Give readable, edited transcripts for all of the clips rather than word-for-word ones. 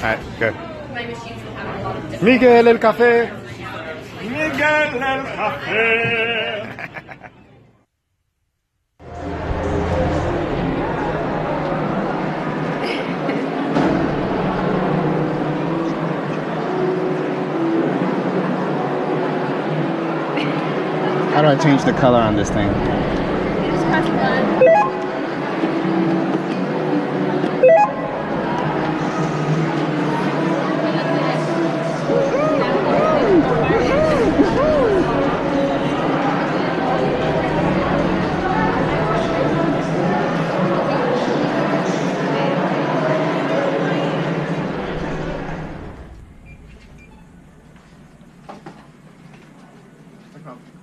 Alright, good. Miguel el café. Miguel el café. How do I change the color on this thing? Just press one.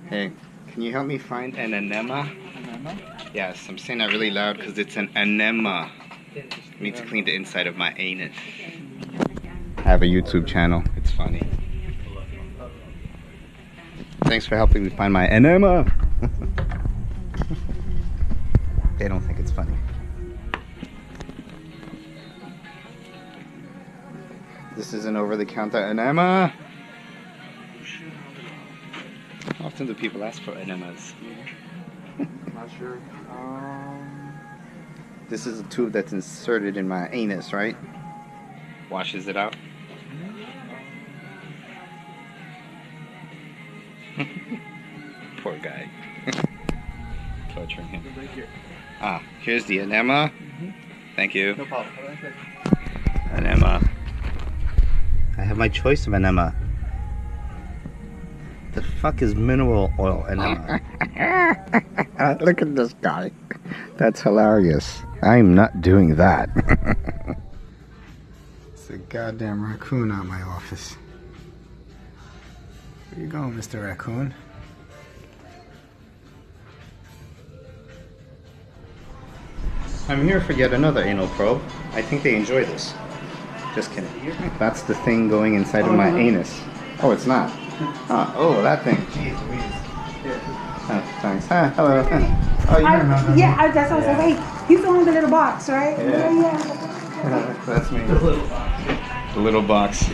Hey, can you help me find an enema? Enema? Yes, I'm saying that really loud because it's an enema. I need to clean the inside of my anus. I have a YouTube channel. It's funny. Thanks for helping me find my enema. They don't think it's funny. This is an over-the-counter enema. How often do people ask for enemas? Not sure. This is a tube that's inserted in my anus, right? Washes it out. Poor guy. Torturing him. Ah, here's the enema. Thank you. No problem. Enema. I have my choice of enema. The fuck is mineral oil enema? Look at this guy. That's hilarious. I'm not doing that. It's a goddamn raccoon out my office. Where you going, Mr. Raccoon? I'm here for yet another anal probe. I think they enjoy this. Just kidding. That's the thing going inside of my anus. Oh, it's not. Oh, that thing. Jeez Louise. Oh, thanks. Hello. Oh, you remember? Yeah, that's what I was like, wait, you still in the little box, right? Yeah. That's me. The little box.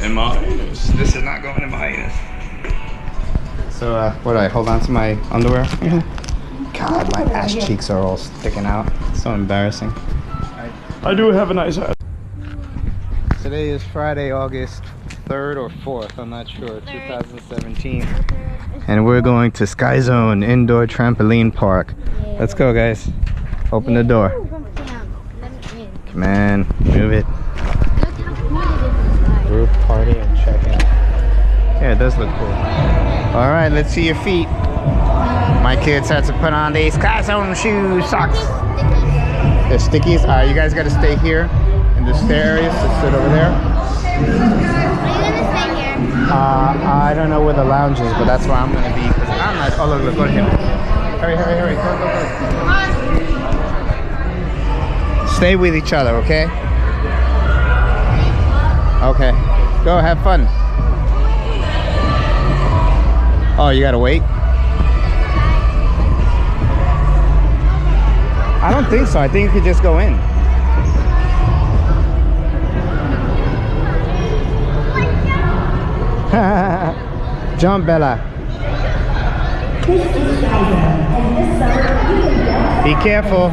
In my anus. This is not going in my anus. So, what do I hold on to my underwear? God, my ass cheeks are all sticking out. It's so embarrassing. I do have a nice ass. Today is Friday, August 3rd or 4th, I'm not sure, 2017. And we're going to Sky Zone Indoor Trampoline Park. Let's go, guys. Open the door. Come on, move it. Group party and check-in. Yeah, it does look cool. All right, let's see your feet. My kids had to put on these Sky Zone shoes, socks. They're stickies. All right, you guys got to stay here in the stair areas to sit over there. Are you gonna stay here? I don't know where the lounge is, but that's where I'm gonna be. Cause I'm not. Oh look, go to him. Hurry, hurry, hurry! Go. Stay with each other, okay? Okay. Go have fun. Oh, you gotta wait? I don't think so. I think you could just go in. Jump, Bella. Be careful.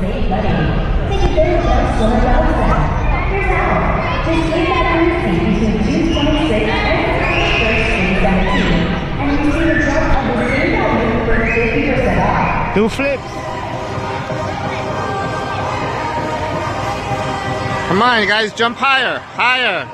Do flips. Come on, you guys, jump higher, higher.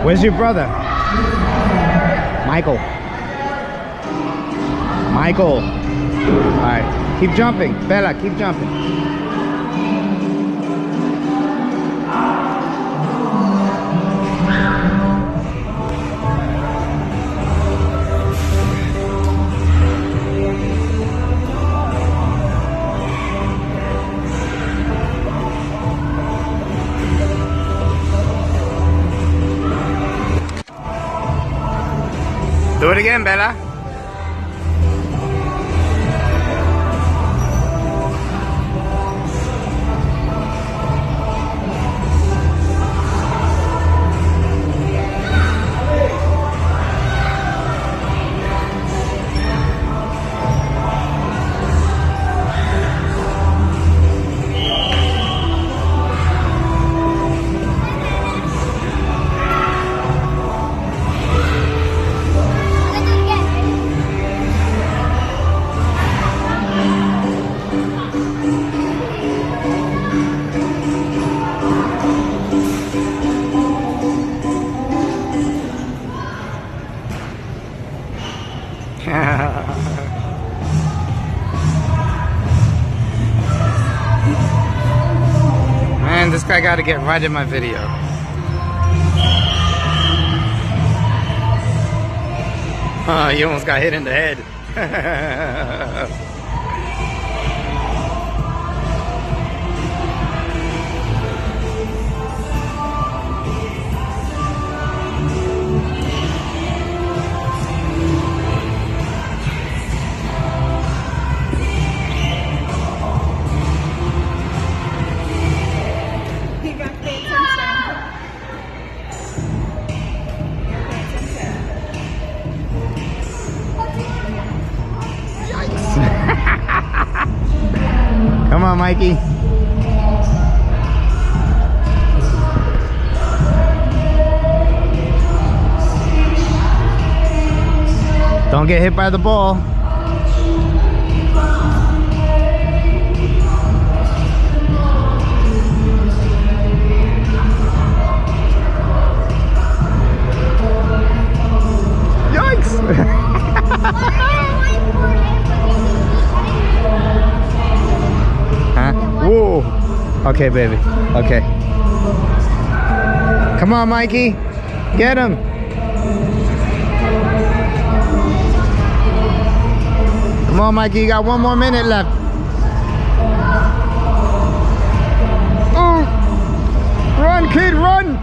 Where's your brother? Michael. Michael. All right, keep jumping. Bella, keep jumping. Do it again, Bella. Man, this guy got to get right in my video. Oh, you almost got hit in the head. You got to pay attention. Come on, Mikey. Don't get hit by the ball. Yikes! Huh? Whoa! Okay, baby. Okay. Come on, Mikey. Get him. Come on, Mikey. You got 1 more minute left. Oh! Run, kid, run!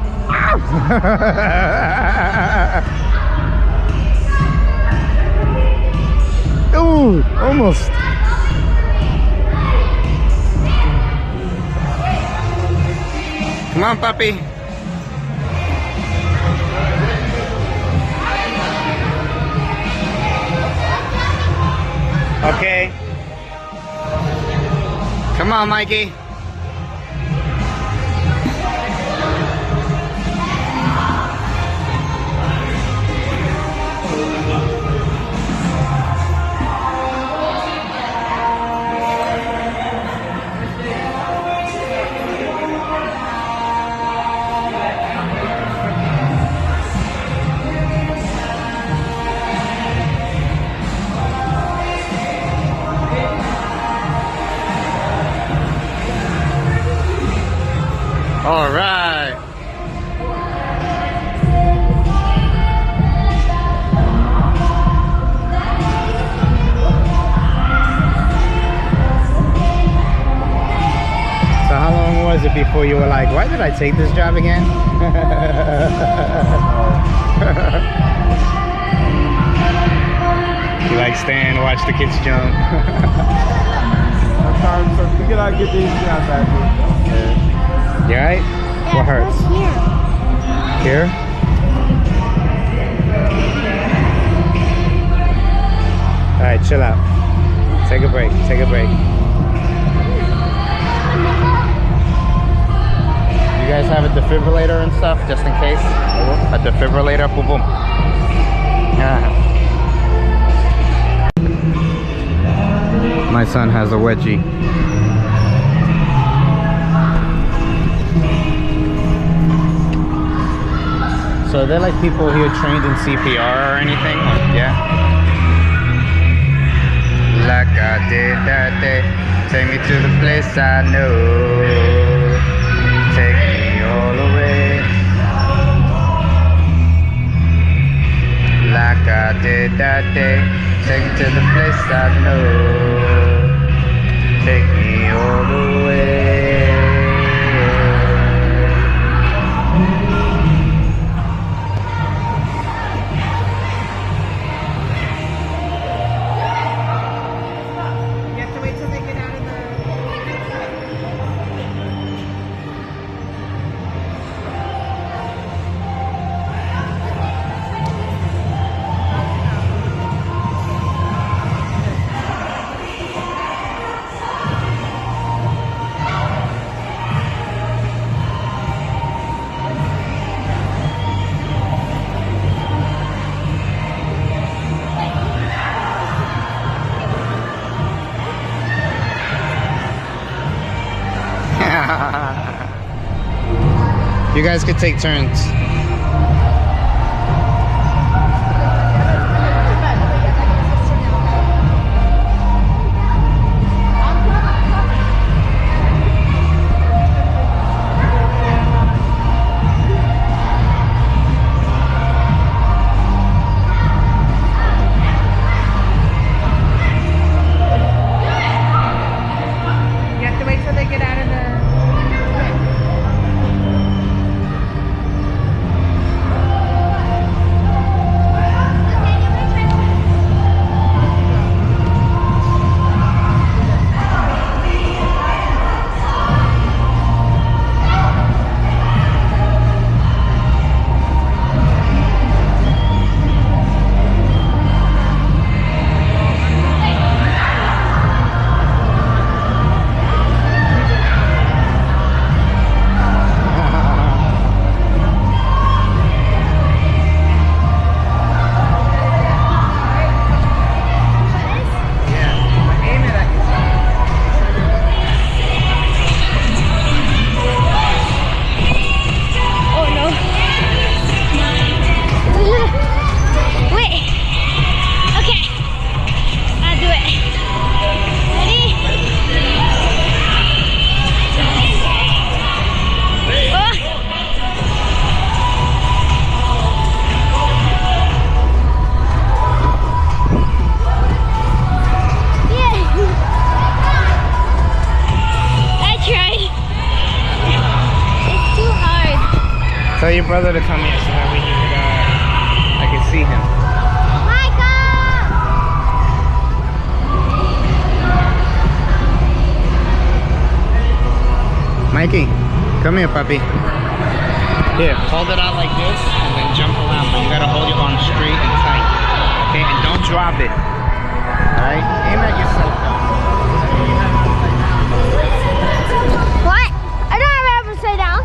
Ooh, almost. Come on, puppy. Okay. Come on, Mikey. All right. So how long was it before you were like, why did I take this job again? You like stand, watch the kids jump. Sometimes we gotta get these jobs out here. You alright? What hurts? Here? Alright, chill out. Take a break. Take a break. You guys have a defibrillator and stuff, just in case? A defibrillator? Boom, boom. My son has a wedgie. So So are there like people here trained in CPR or anything? Or, yeah. Like I did that day, take me to the place I know. Take me all the way. Like I did that day, take me to the place I know. Take me all the way. You have to wait till they get out of the... You guys could take turns. You have to wait till they get out of the... Tell your brother to come here so that we can, I can see him. Mikey, come here, puppy. Here, hold it out like this and then jump around, but you gotta hold your arm straight and tight. Okay, and don't drop it. Alright? Aim at yourself though. What? I don't have upside down.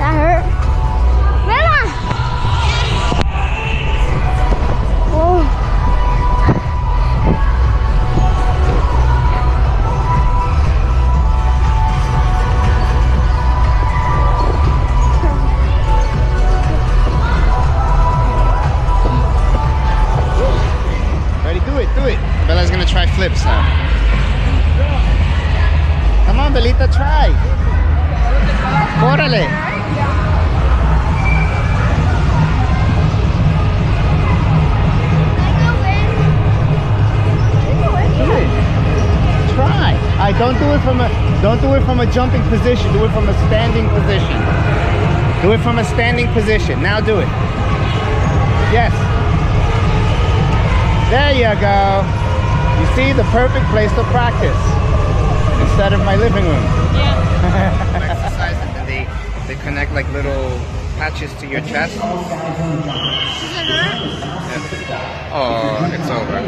That hurt. Mama! Oh. Ready? Do it. Bella's gonna try flips now. Come on, Belita, try. Órale. Try. Alright, don't do it from a jumping position. Do it from a standing position. Do it from a standing position. Now do it. Yes. There you go. You see, the perfect place to practice instead of my living room. Yeah. Exercise and then they connect like little patches to your chest. Does it hurt? Yeah. Oh, it's over.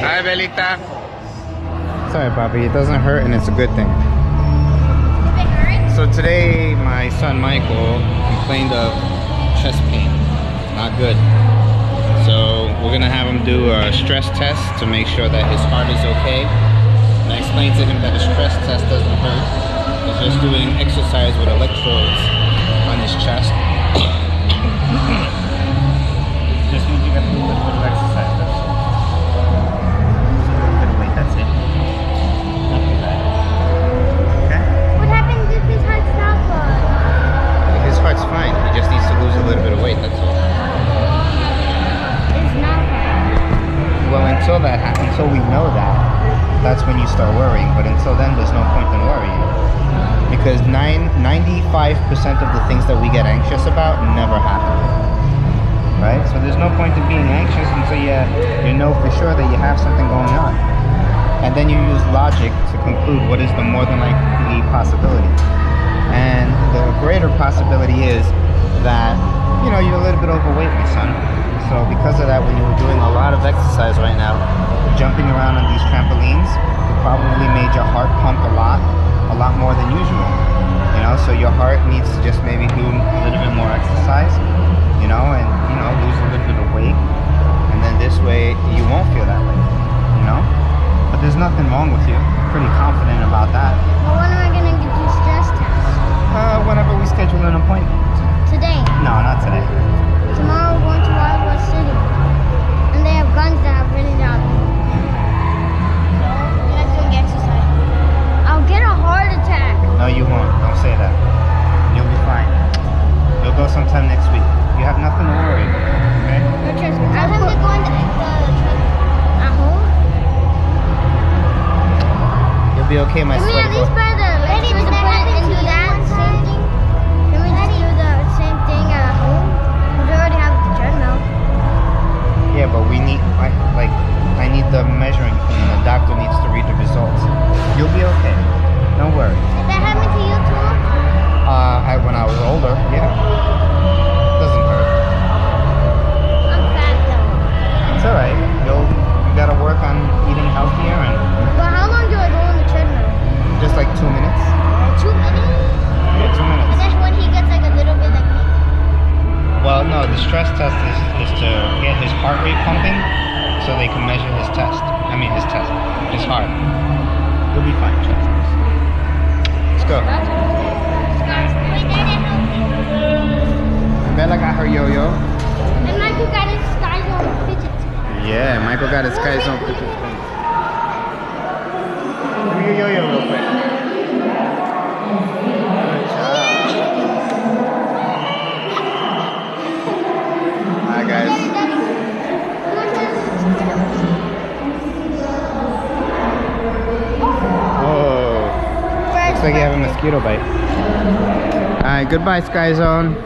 Hi, Belita. Sorry, Papi. It doesn't hurt, and it's a good thing. If it hurts? So today, my son Michael complained of chest pain. Not good. So we're gonna have him do a stress test to make sure that his heart is okay. And I explained to him that a stress test doesn't hurt. It's just doing exercise with electrodes on his chest. Just means you got to do a little bit of exercise. That's all. Just a little bit of weight. That's it. Not too bad. Okay. What happens if his heart stops? His heart's fine. He just needs to lose a little bit of weight. That's all. It's not right. Well, until we know that, that's when you start worrying. But until then, there's no point in worrying. Because 95% of the things that we get anxious about never happen. Right? So there's no point in being anxious until you know for sure that you have something going on. And then you use logic to conclude what is the more than likely possibility. And the greater possibility is that, you know, you're a little bit overweight, my son. So because of that, when you were doing a lot of exercise right now, jumping around on these trampolines, it probably made your heart pump a lot more than usual. You know, so your heart needs to just maybe do a little bit more exercise, you know, and, you know, lose a little bit of weight. And then this way, you won't feel that way, you know? But there's nothing wrong with you. I'm pretty confident about that. Well, when am I going to get you stress test? Whenever we schedule an appointment. Today. No, not today. Tomorrow we're going to Wild West City. And they have guns that have written out. So, you're not doing exercise. I'll get a heart attack. No, you won't. Don't say that. You'll be fine. You'll go sometime next week. You have nothing to worry about, okay? No, trust me. Tell him to go in the at home. You'll be okay, my Can we sweaty at least boy. buy the electric and do that same thing? Can we just do the same thing at home? Because we already have the treadmill. Yeah, but we need, I need the measuring thing, and the doctor needs to read the results. You'll be okay. Don't worry. Did that happen to you too? When I was older, yeah. Doesn't hurt. I'm fat though. It's alright. You gotta work on eating healthier and But how long do I go on the treadmill? just like 2 minutes. 2 minutes? Yeah, 2 And minutes. then when he gets like a little bit like me. Well, no, the stress test is to get his heart rate pumping so they can measure his test. I mean his heart. You'll be fine, trust me. Let's go. Wait, Daddy, help me. Bella got her yo-yo. And Michael got his Sky Zone fidget spinner. Yeah, Michael got his Sky Zone fidget spinner. Give me your yo-yo real quick. Good job. Hi guys. Whoa. Looks like you have a mosquito bite. Alright, goodbye Sky Zone.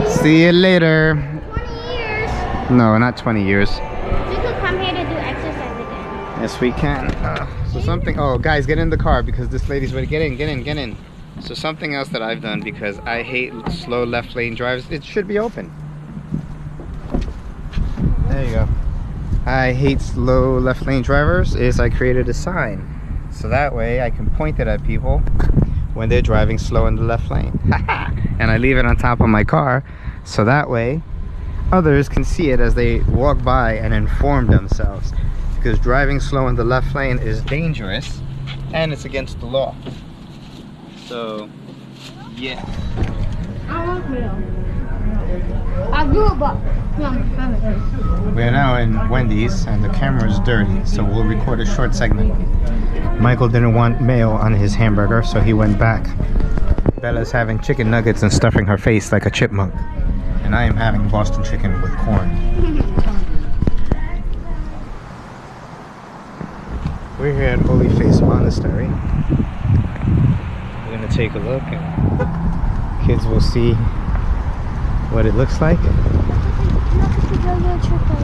See you later. 20 years. No, not 20 years. We could come here to do exercise again. Yes, we can. So something. Oh, guys, get in the car because this lady's ready. Get in. So something else that I've done because I hate slow left lane drives. It should be open. There you go. I hate slow left lane drivers. Is I created a sign so that way I can point it at people when they're driving slow in the left lane. And I leave it on top of my car so that way others can see it as they walk by and inform themselves, because driving slow in the left lane is dangerous and it's against the law. So yeah, I want real. I'll do it, but we're now in Wendy's and the camera is dirty, so we'll record a short segment. Michael didn't want mayo on his hamburger, so he went back. Bella's having chicken nuggets and stuffing her face like a chipmunk, and I am having Boston chicken with corn. We're here at Holy Face Monastery. We're gonna take a look and kids will see what it looks like.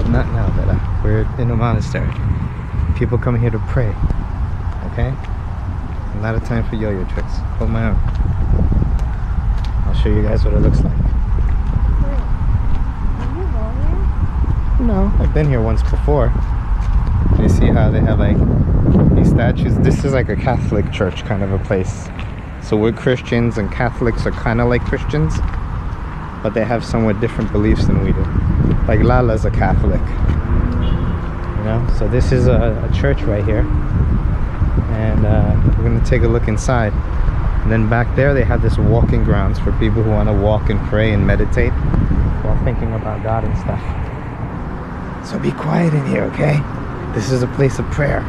Not now, Bella. We're in a monastery. People come here to pray. Okay? A lot of time for yo-yo tricks. Hold my arm. I'll show you guys what it looks like. No, I've been here once before. You see how they have like these statues? This is like a Catholic church kind of a place. So we're Christians and Catholics are kind of like Christians. but they have somewhat different beliefs than we do. Like Lala's a Catholic, you know. So this is a church right here, and we're gonna take a look inside. And then back there they have this walking grounds for people who want to walk and pray and meditate while thinking about God and stuff. So be quiet in here, okay? This is a place of prayer.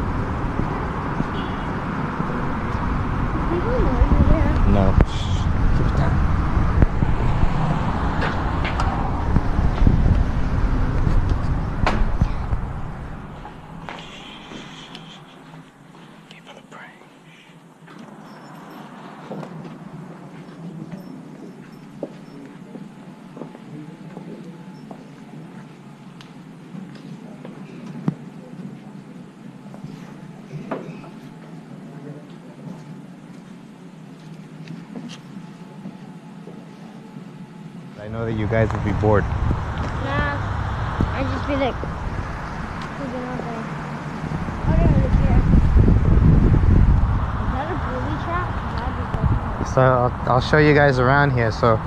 People know you here. No. Shh. Keep it down. People are praying. I know that you guys would be bored. Nah, I'd just be like, looking out there. Oh, there, look here. Is that a booby trap? That'd be good. So I'll show you guys around here. So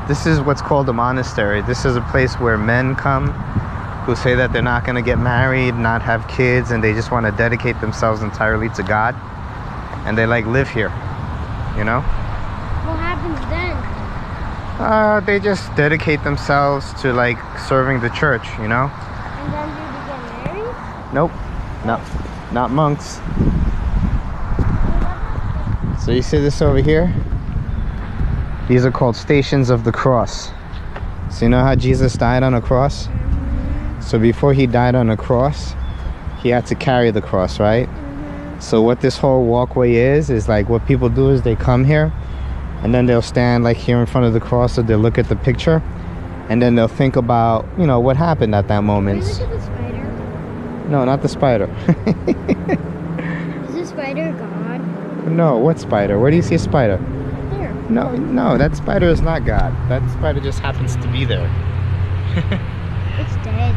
this is what's called a monastery. This is a place where men come who say that they're not going to get married, not have kids, and they just want to dedicate themselves entirely to God. And they like live here, you know? What happens then? They just dedicate themselves to like serving the church, you know? And then do they get married? Nope. No, not monks. So you see this over here? These are called Stations of the Cross. So you know how Jesus died on a cross? So before he died on a cross, he had to carry the cross, right? So what this whole walkway is like what people do is they come here and then they'll stand like here in front of the cross, so they'll look at the picture and then they'll think about, you know, what happened at that moment. Can we look at the spider? No, not the spider. Is the spider God? No, what spider? Where do you see a spider? There. No, that spider is not God. That spider just happens to be there. It's dead.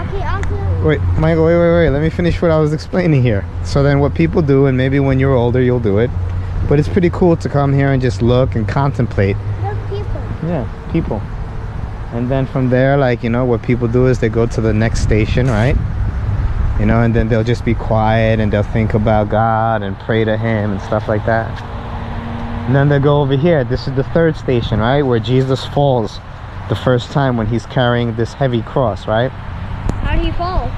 Okay, also. Wait, Michael, wait. Let me finish what I was explaining here. So then what people do, and maybe when you're older you'll do it, but it's pretty cool to come here and just look and contemplate. Look, people. Yeah, people. And then from there, like, you know, what people do is they go to the next station, right? You know, and then they'll just be quiet and they'll think about God and pray to him and stuff like that. And then they'll go over here. This is the third station, right? Where Jesus falls the first time when he's carrying this heavy cross, right? How do you fall?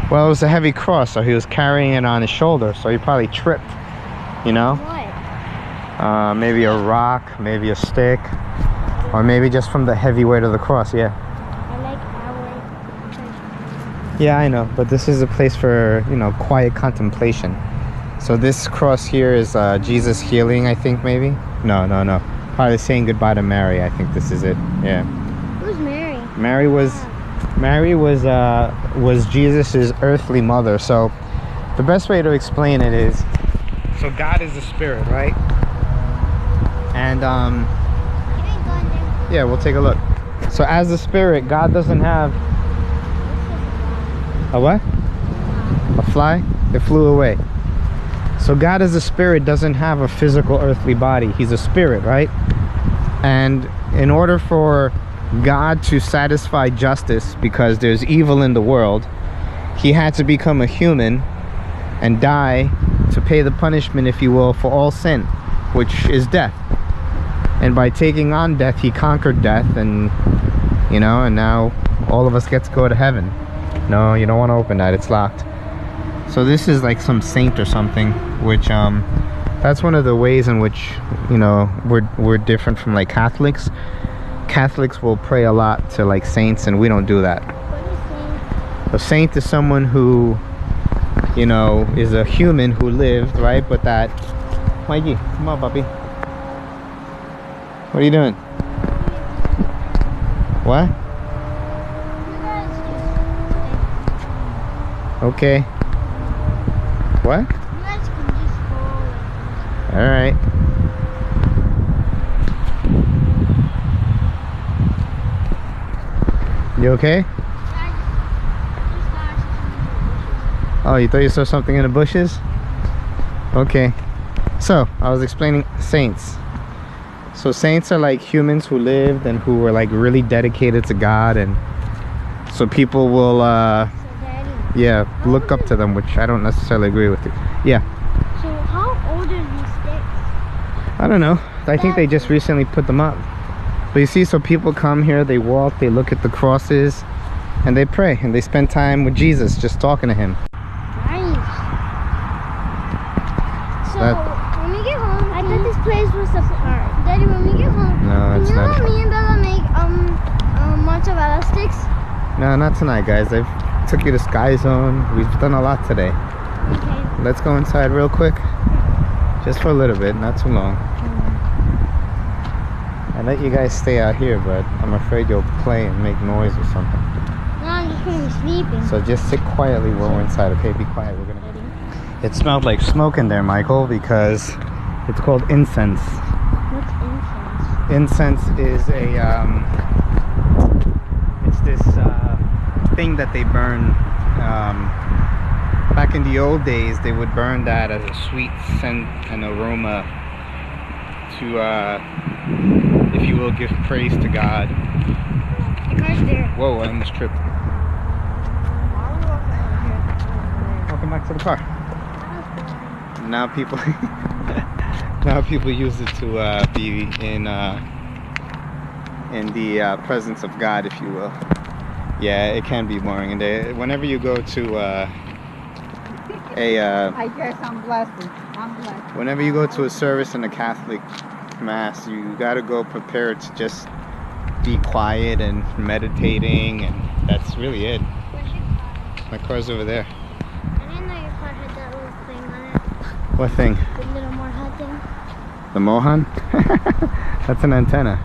Well, it was a heavy cross, so he was carrying it on his shoulder, so he probably tripped, you know? What? Maybe a rock, maybe a stick, or maybe just from the heavy weight of the cross. Yeah. I like our way. Yeah, I know, but this is a place for, you know, quiet contemplation. So this cross here is Jesus healing, I think, maybe? No. Probably saying goodbye to Mary. I think this is it. Yeah. Who's Mary? Mary was Jesus's earthly mother. So the best way to explain it is, so God is a spirit, right? And yeah, we'll take a look. So as a spirit, God doesn't have a what? A fly? It flew away. So God as a spirit doesn't have a physical earthly body. He's a spirit, right? And in order for God to satisfy justice, because there's evil in the world, he had to become a human and die to pay the punishment, if you will, for all sin, which is death. And by taking on death, he conquered death, and you know, and now all of us get to go to heaven. No, you don't want to open that, it's locked. So this is like some saint or something, which that's one of the ways in which, you know, we're different from like Catholics. Catholics will pray a lot to like saints, and we don't do that. A saint is someone who, you know, is a human who lived, right? But that, Mikey, come on, puppy. What are you doing? What? Okay. What? You guys can just go. All right. You okay? Oh, you thought you saw something in the bushes? Okay. So, I was explaining saints. So saints are like humans who lived and who were like really dedicated to God, and so people will So Daddy. yeah, look up to them, which I don't necessarily agree with you. Yeah, So how old are these sticks? I don't know. I think they just recently put them up. But you see, so people come here, they walk, they look at the crosses, and they pray, and they spend time with Jesus, just talking to him. Nice. So That- when we get home, I thought this place was a park. Daddy, when we get home, No, that's you know not. how me and Bella make mozzarella sticks? No, not tonight, guys. I took you to Sky Zone. We've done a lot today. Okay. Let's go inside real quick, just for a little bit, not too long. I let you guys stay out here, but I'm afraid you'll play and make noise or something. No, I'm just gonna be sleeping. So just sit quietly while we're inside, okay? Be quiet. We're gonna. It smelled like smoke in there, Michael, because it's called incense. What's incense? Incense is a it's this thing that they burn. Back in the old days, they would burn that as a sweet scent and aroma to, if you will, give praise to God. The car's there. Whoa! I almost tripped. Welcome back to the car. Now people, now people use it to be in the presence of God, if you will. Yeah, it can be boring. And whenever you go to I guess I'm blessed. I'm blessed. whenever you go to a service in a Catholic mass, you got to go prepared to just be quiet and meditating, and that's really it. Where's your car? My car's over there. I didn't know your car had that little thing on it. What thing? The little Moorhead thing. The Mohan? That's an antenna.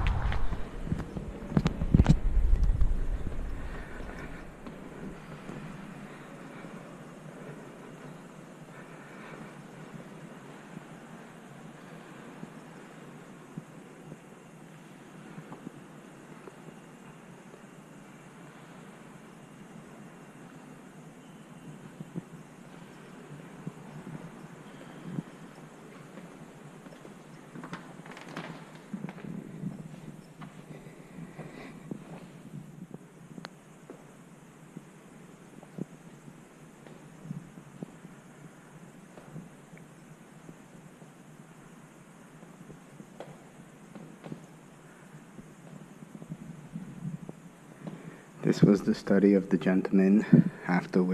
This was the study of the gentleman after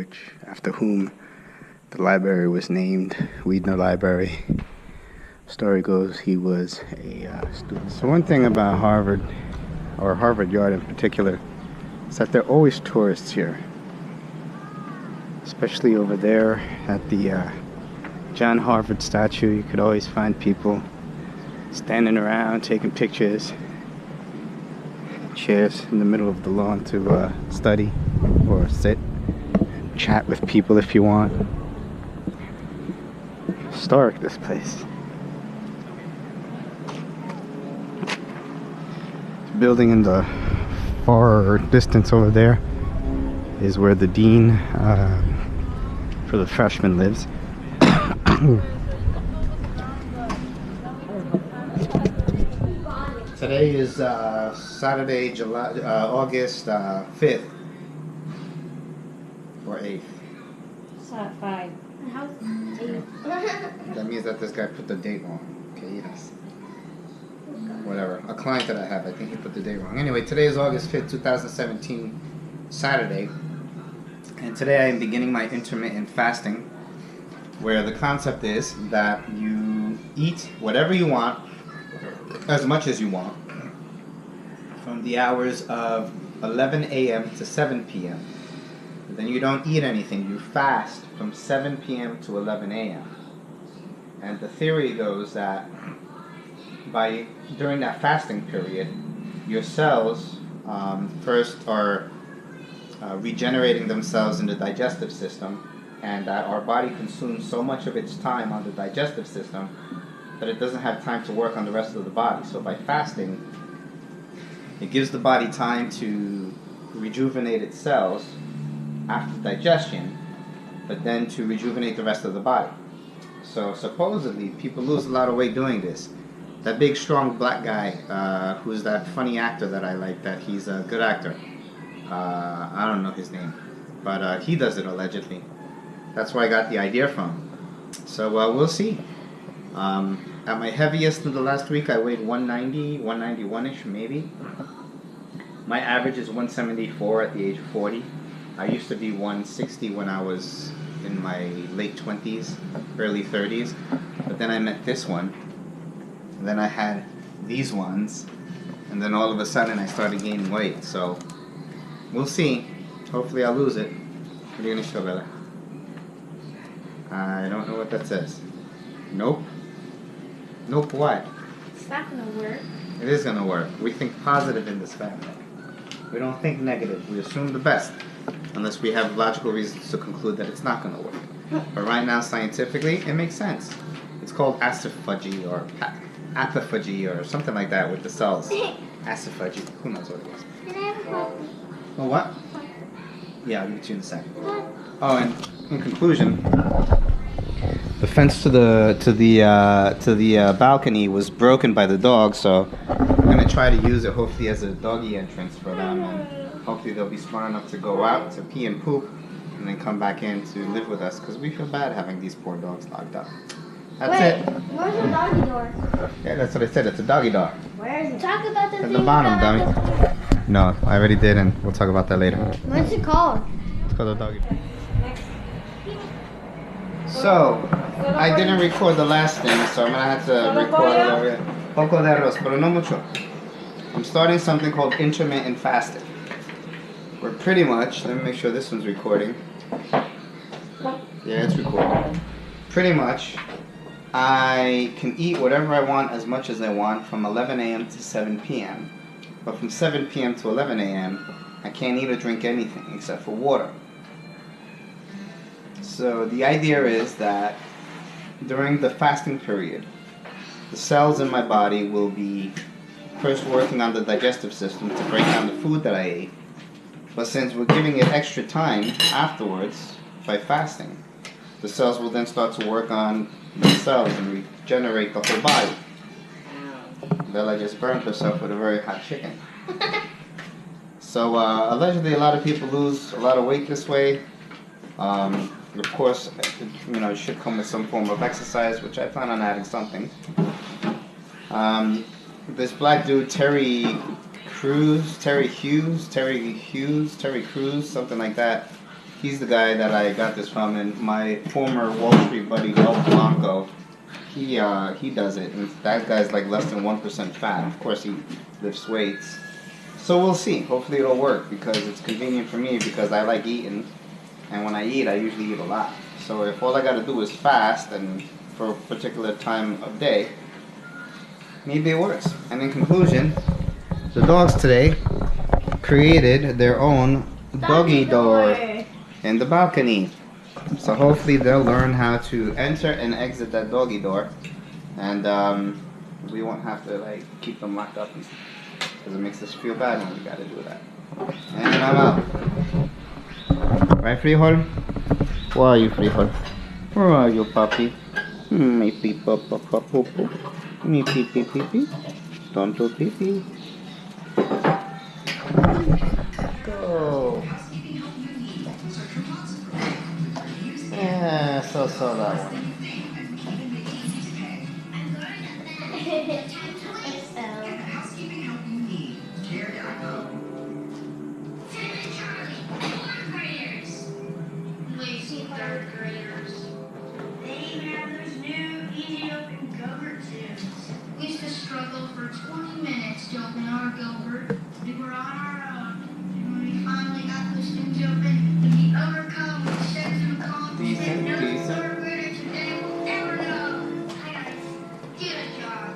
whom the library was named, Wiedner Library. Story goes he was a student. So one thing about Harvard, or Harvard Yard in particular, is that there are always tourists here. Especially over there at the John Harvard statue, you could always find people standing around taking pictures. Chairs in the middle of the lawn to study or sit and chat with people if you want. Historic, this place. The building in the far distance over there is where the dean for the freshmen lives. Today is Saturday, August 5th or 8th. It's at 5. How's 8? That means that this guy put the date wrong. Okay, yes. Whatever. A client that I have, I think he put the date wrong. Anyway, today is August 5th, 2017, Saturday. And today I am beginning my intermittent fasting, where the concept is that you eat whatever you want, as much as you want, from the hours of 11 a.m. to 7 p.m. Then you don't eat anything. You fast from 7 p.m. to 11 a.m. And the theory goes that during that fasting period, your cells first are regenerating themselves in the digestive system, and that our body consumes so much of its time on the digestive system that it doesn't have time to work on the rest of the body. So by fasting, it gives the body time to rejuvenate its cells after digestion, but then to rejuvenate the rest of the body. So supposedly, people lose a lot of weight doing this. That big, strong black guy, who's that funny actor that I like, that he's a good actor. I don't know his name, but he does it allegedly. That's where I got the idea from. So we'll see. At my heaviest in the last week, I weighed 190, 191-ish maybe. My average is 174 at the age of 40. I used to be 160 when I was in my late 20s, early 30s. But then I met this one. And then I had these ones, and then all of a sudden I started gaining weight. So we'll see. Hopefully I'll lose it. What are you gonna show, Bella? I don't know what that says. Nope. Nope. What? It's not gonna work. It is gonna work. We think positive in this family. We don't think negative. We assume the best, unless we have logical reasons to conclude that it's not gonna work. But right now, scientifically, it makes sense. It's called asophagy or apophagy or something like that with the cells. Asophagy. Who knows what it is? Can I have a coffee? Oh, what? Yeah, I'll give it to you in a second. Oh, and in conclusion, the fence to the balcony was broken by the dog, so I'm gonna try to use it hopefully as a doggy entrance for them, and hopefully they'll be smart enough to go out to pee and poop, and then come back in to live with us, because we feel bad having these poor dogs locked up. That's it. Where's the doggy door? Yeah, that's what I said. It's a doggy door. Where is it? Talk about the At thing the bottom, you got dummy. at No, I already did, and we'll talk about that later. What's it called? It's called a doggy door. So, I didn't record the last thing, so I'm gonna have to record it over here. Poco de arroz, pero no mucho. I'm starting something called intermittent fasting. Where pretty much, let me make sure this one's recording. Yeah, it's recording. Pretty much, I can eat whatever I want as much as I want from 11 a.m. to 7 p.m. But from 7 p.m. to 11 a.m., I can't eat or drink anything except for water. So the idea is that during the fasting period, the cells in my body will be first working on the digestive system to break down the food that I ate. But since we're giving it extra time afterwards by fasting, the cells will then start to work on themselves and regenerate the whole body. Bella just burned herself with a very hot chicken. So allegedly a lot of people lose a lot of weight this way. Of course, it should come with some form of exercise, which I plan on adding something. This black dude, Terry Crews, something like that. He's the guy that I got this from, and my former Wall Street buddy, El Blanco, he does it, and that guy's like less than 1% fat. Of course, he lifts weights. So we'll see. Hopefully it'll work, because it's convenient for me, because I like eating. And when I eat, I usually eat a lot. So if all I got to do is fast and for a particular time of day, maybe it works. And in conclusion, the dogs today created their own doggy door in the balcony. So hopefully they'll learn how to enter and exit that doggy door. And we won't have to keep them locked up, because it makes us feel bad when we got to do that. And I'm out. Right, Frijol? Where are you, Frijol? Where are you, puppy? Me pee papa poo poo. Me pee pee pee pee. Tonto pee pee. Go. Yeah, so that one. Third graders. They have those new, easy to open Gilbert tubes. We used to struggle for 20 minutes to open our Gilbert. We were on our own. And when we finally got those tubes open, we overcome with sets of accomplishments that no third grader today will ever know. Hi guys, good job.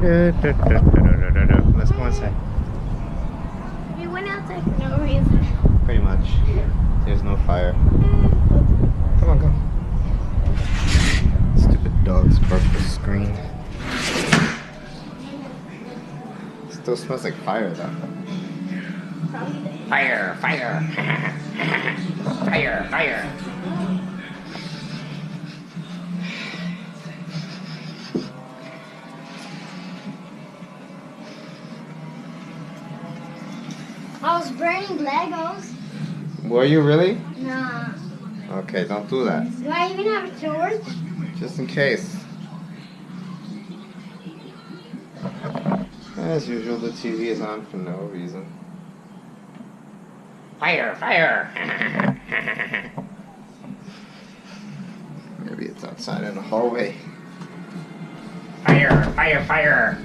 Let's go inside. We went outside for no reason. Pretty much. There's no fire. Come on, come. Stupid dogs broke the screen. Still smells like fire though. Fire, fire. Fire, fire. I was burning Legos. Were you really? Nah. Okay, don't do that. Do I even have a torch? Just in case. As usual, the TV is on for no reason. Fire, fire! Maybe it's outside in the hallway. Fire, fire, fire!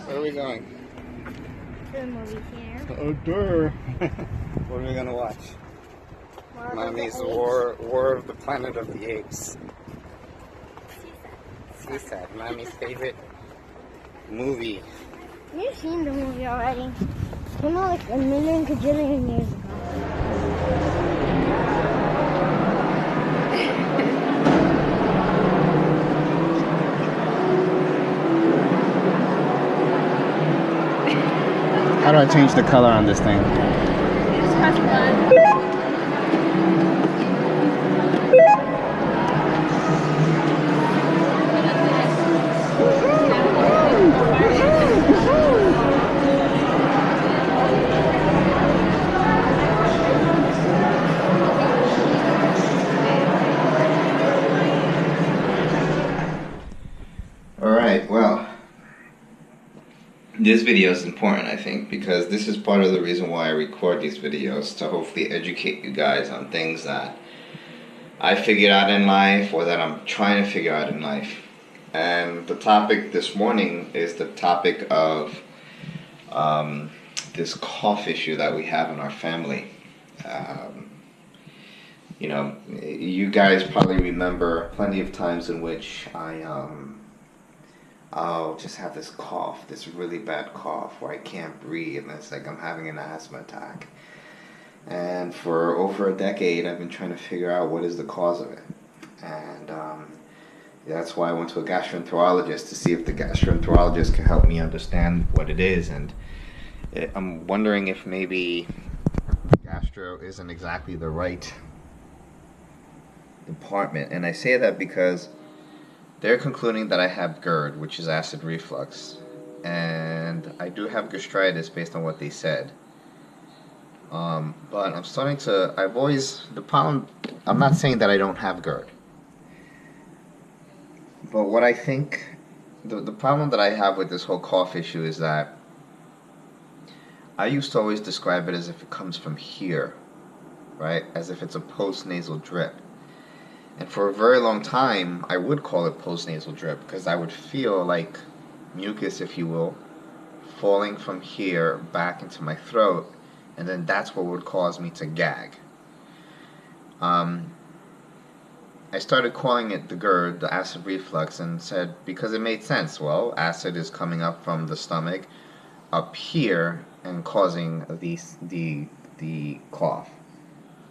Where are we going? To the movie theater. Oh, dear. What are we gonna watch? Mommy's War of the Planet of the Apes. Seaside, Mommy's favorite movie. You've seen the movie already. Came out like a million gajillion years ago. How do I change the color on this thing? Just press one. Alright, well, this video is important, I think, because this is part of the reason why I record these videos, to hopefully educate you guys on things that I figured out in life or that I'm trying to figure out in life. And the topic this morning is the topic of this cough issue that we have in our family. You know, you guys probably remember plenty of times in which I'll just have this cough, this really bad cough where I can't breathe and it's like I'm having an asthma attack. And for over a decade I've been trying to figure out what is the cause of it. And that's why I went to a gastroenterologist to see if the gastroenterologist could help me understand what it is. And I'm wondering if maybe gastro isn't exactly the right department. And I say that because they're concluding that I have GERD, which is acid reflux, and I do have gastritis based on what they said. But I'm starting to, I'm not saying that I don't have GERD, but what I think, the problem that I have with this whole cough issue is that I used to always describe it as if it comes from here, right? As if it's a post-nasal drip. And for a very long time, I would call it post-nasal drip because I would feel like mucus, if you will, falling from here back into my throat, and then that's what would cause me to gag. I started calling it the GERD, the acid reflux, and said, because it made sense. Well, acid is coming up from the stomach up here and causing the cough.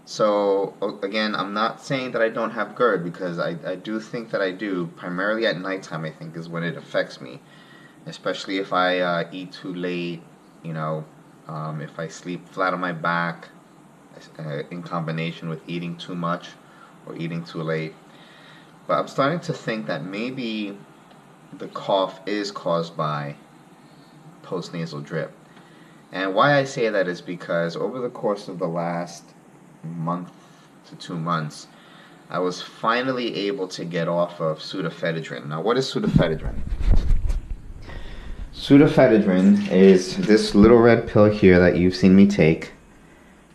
So, again, I'm not saying that I don't have GERD, because I do think that I do. Primarily at nighttime, I think, is when it affects me. Especially if I eat too late, you know, if I sleep flat on my back, in combination with eating too much or eating too late. But I'm starting to think that maybe the cough is caused by postnasal drip. And why I say that is because over the course of the last month to 2 months, I was finally able to get off of pseudoephedrine. Now, what is pseudoephedrine? Pseudoephedrine is this little red pill here that you've seen me take,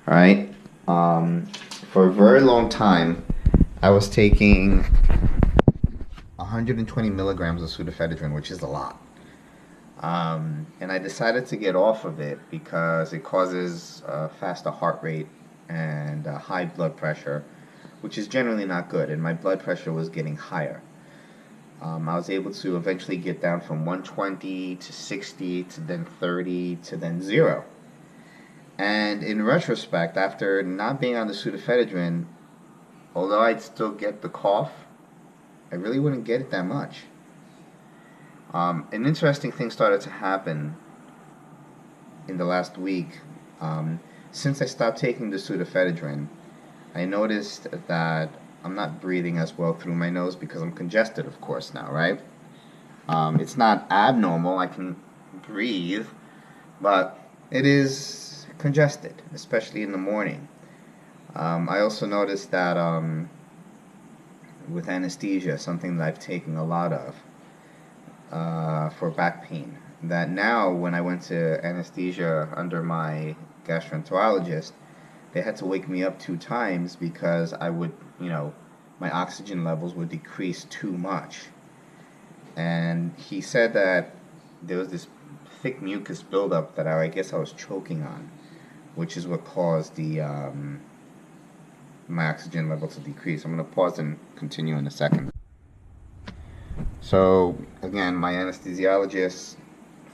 right? For a very long time, I was taking 120 milligrams of pseudoephedrine, which is a lot. And I decided to get off of it because it causes faster heart rate and high blood pressure, which is generally not good, and my blood pressure was getting higher. I was able to eventually get down from 120 to 60 to then 30 to then 0. And in retrospect, after not being on the pseudoephedrine, although I'd still get the cough, I really wouldn't get it that much. An interesting thing started to happen in the last week. Since I stopped taking the pseudoephedrine, I noticed that I'm not breathing as well through my nose because I'm congested, of course, now, right? It's not abnormal. I can breathe, but it is congested, especially in the morning. I also noticed that with anesthesia, something that I've taken a lot of for back pain, that now when I went to anesthesia under my gastroenterologist, they had to wake me up 2 times because I would, my oxygen levels would decrease too much. And he said that there was this thick mucus buildup that I guess I was choking on, which is what caused the my oxygen level to decrease. I'm going to pause and continue in a second. So again, my anesthesiologist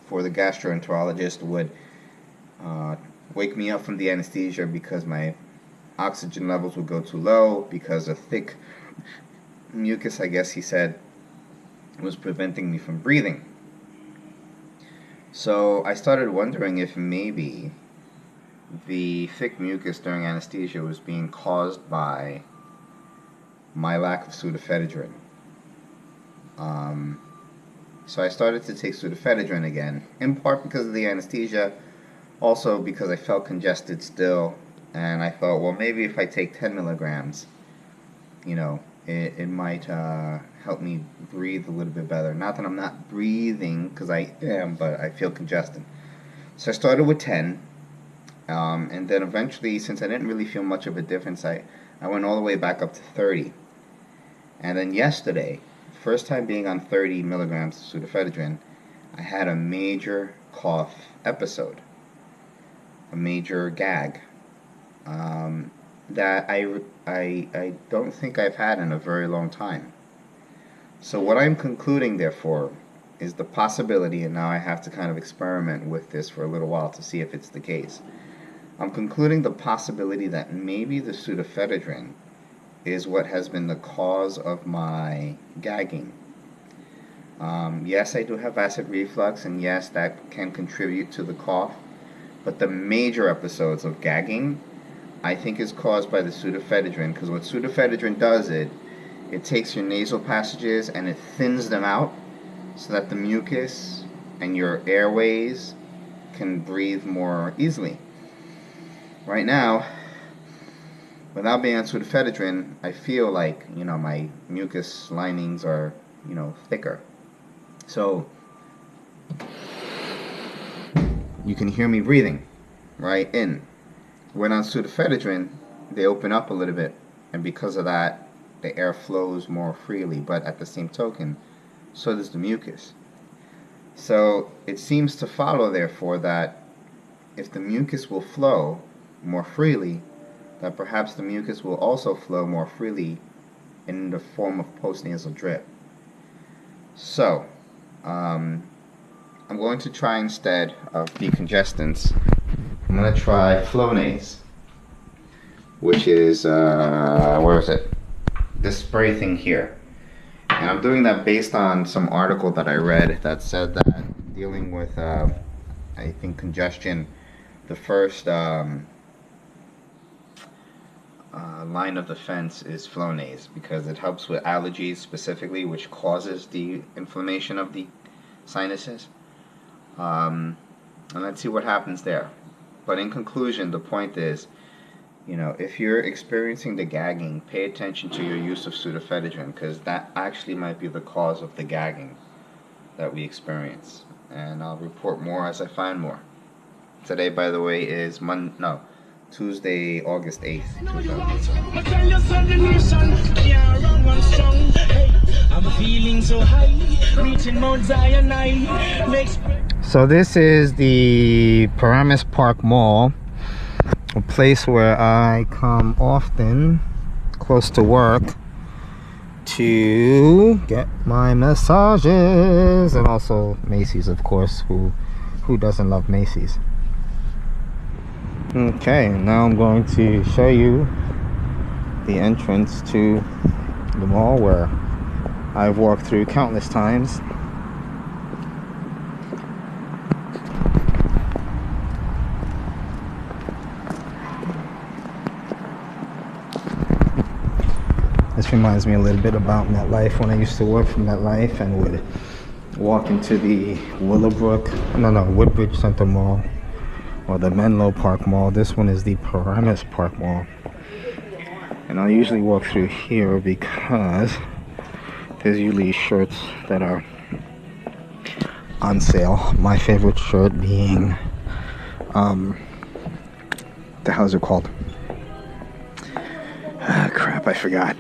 for the gastroenterologist would wake me up from the anesthesia because my oxygen levels would go too low because of thick mucus, I guess he said, was preventing me from breathing. So I started wondering if maybe the thick mucus during anesthesia was being caused by my lack of pseudoephedrine. So I started to take pseudoephedrine again, in part because of the anesthesia, also because I felt congested still, and I thought, well, maybe if I take 10 milligrams, it might help me breathe a little bit better. Not that I'm not breathing, because I am, but I feel congested. So I started with 10, and then eventually, since I didn't really feel much of a difference, I went all the way back up to 30. And then yesterday, first time being on 30 milligrams of pseudoephedrine, I had a major cough episode, a major gag, that I don't think I've had in a very long time. So what I'm concluding, therefore, is the possibility, and now I have to kind of experiment with this for a little while to see if it's the case. I'm concluding the possibility that maybe the pseudoephedrine is what has been the cause of my gagging. Yes, I do have acid reflux, and yes, that can contribute to the cough, but the major episodes of gagging, I think, is caused by the pseudoephedrine, because what pseudoephedrine does, it takes your nasal passages and it thins them out so that the mucus and your airways can breathe more easily. Right now, without being on pseudoephedrine, I feel like, my mucus linings are, thicker. So, you can hear me breathing right in. When on pseudoephedrine, they open up a little bit, and because of that, the air flows more freely, but at the same token, so does the mucus. So, it seems to follow, therefore, that if the mucus will flow more freely, that perhaps the mucus will also flow more freely in the form of postnasal drip. So, I'm going to try, instead of decongestants, I'm going to try Flonase, which is, where is it? This spray thing here. And I'm doing that based on some article that I read that said that dealing with, I think, congestion, the first line of defense is Flonase, because it helps with allergies specifically, which causes the inflammation of the sinuses. And let's see what happens there. But in conclusion, the point is, if you're experiencing the gagging, pay attention to your use of pseudoephedrine, because that actually might be the cause of the gagging that we experience. And I'll report more as I find more. Today, by the way, is Tuesday, August 8th, 2000. So this is the Paramus Park Mall, a place where I come often, close to work to get my massages, and also Macy's, of course. Who doesn't love Macy's? Okay, now I'm going to show you the entrance to the mall where I've walked through countless times. This reminds me a little bit about MetLife, when I used to work for MetLife and would walk into the Woodbridge Center Mall or the Menlo Park Mall. This one is the Paramus Park Mall. And I'll usually walk through here because there's usually shirts that are on sale. My favorite shirt being, the hell's it called? Crap, I forgot.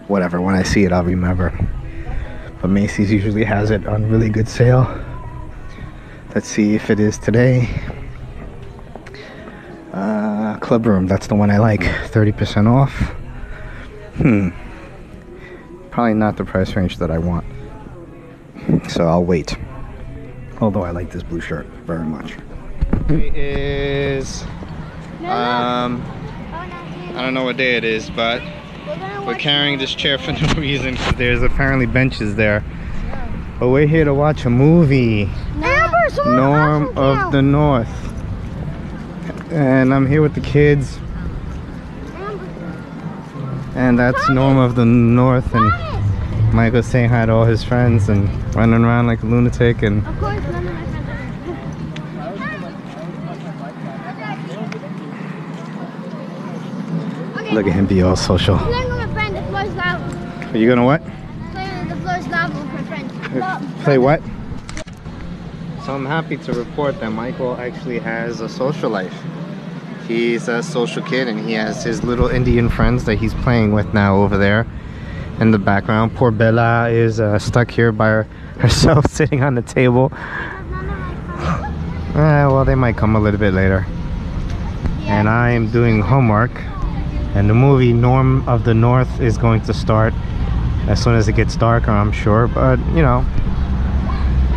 Whatever, when I see it, I'll remember. But Macy's usually has it on really good sale. Let's see if it is today. Club Room, that's the one I like. 30% off. Probably not the price range that I want. So I'll wait. Although I like this blue shirt very much. It is... I don't know what day it is, but we're carrying this chair for no reason because there's apparently benches there. But we're here to watch a movie, Norm of the North. And I'm here with the kids. And that's Norm of the North, and Michael's saying hi to all his friends and running around like a lunatic. And Of course, none of my friends are. look at him be all social. Playing with my friend, the floor's lava. Are you gonna what? Playing with the floor's lava with my friend. Play what? So I'm happy to report that Michael actually has a social life. He's a social kid and he has his little Indian friends that he's playing with now over there in the background. Poor Bella is stuck here by herself sitting on the table. Well, they might come a little bit later. And I am doing homework, and the movie Norm of the North is going to start as soon as it gets darker, I'm sure. But you know,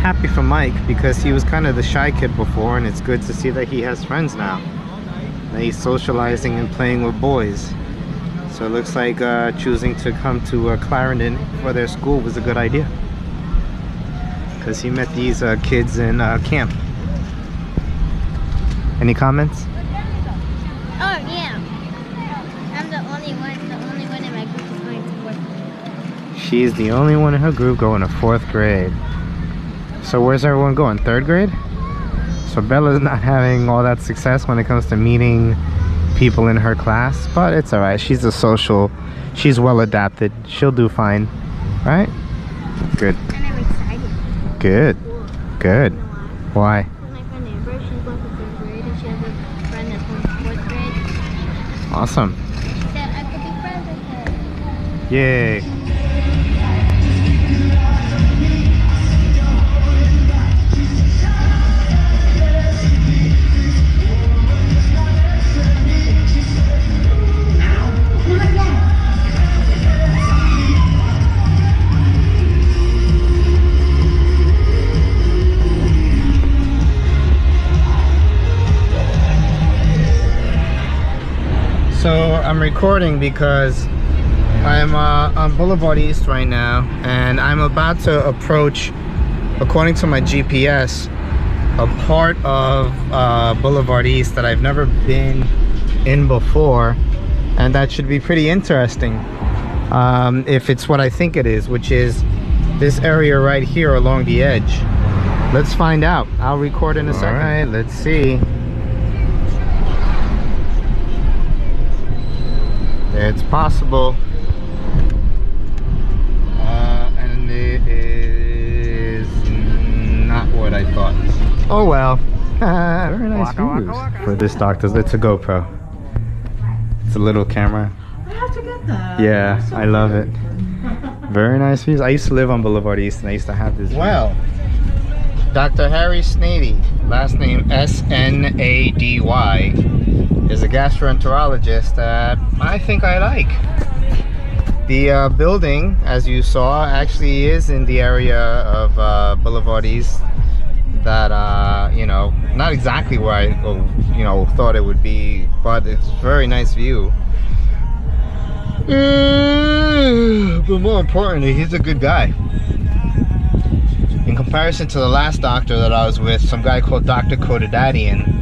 happy for Mike because he was kind of the shy kid before, and it's good to see that he has friends now. That he's socializing and playing with boys. So it looks like choosing to come to Clarendon for their school was a good idea, because he met these kids in camp. Any comments? Oh, yeah. I'm the only one in my group who's going to work. She's the only one in her group going to 4th grade. So where's everyone going? 3rd grade? So Bella's not having all that success when it comes to meeting people in her class, but it's alright. She's a social, she's well adapted. She'll do fine, right? Good. And I'm excited. Good. Good. Why? My friend Amber, she's going to 3rd grade and she has a friend that's going to 4th grade. Awesome. She said I could be friends with her. Yay. So I'm recording because I'm on Boulevard East right now, and I'm about to approach, according to my GPS, a part of Boulevard East that I've never been in before, and that should be pretty interesting if it's what I think it is, which is this area right here along the edge. Let's find out. I'll record in a second. All right, let's see. It's possible, and it is not what I thought. Oh well. Very nice views for this doctor's. It's a GoPro. It's a little camera. I have to get that. Yeah, I love it. Very nice views. I used to live on Boulevard East, and I used to have this. Well, Dr. Harry Snady, last name S-N-A-D-Y, is a gastroenterologist that I think I like. The building, as you saw, actually is in the area of Boulevard East that, you know, not exactly where I, you know, thought it would be, but it's a very nice view. But more importantly, he's a good guy. In comparison to the last doctor that I was with, some guy called Dr. Kodadadian,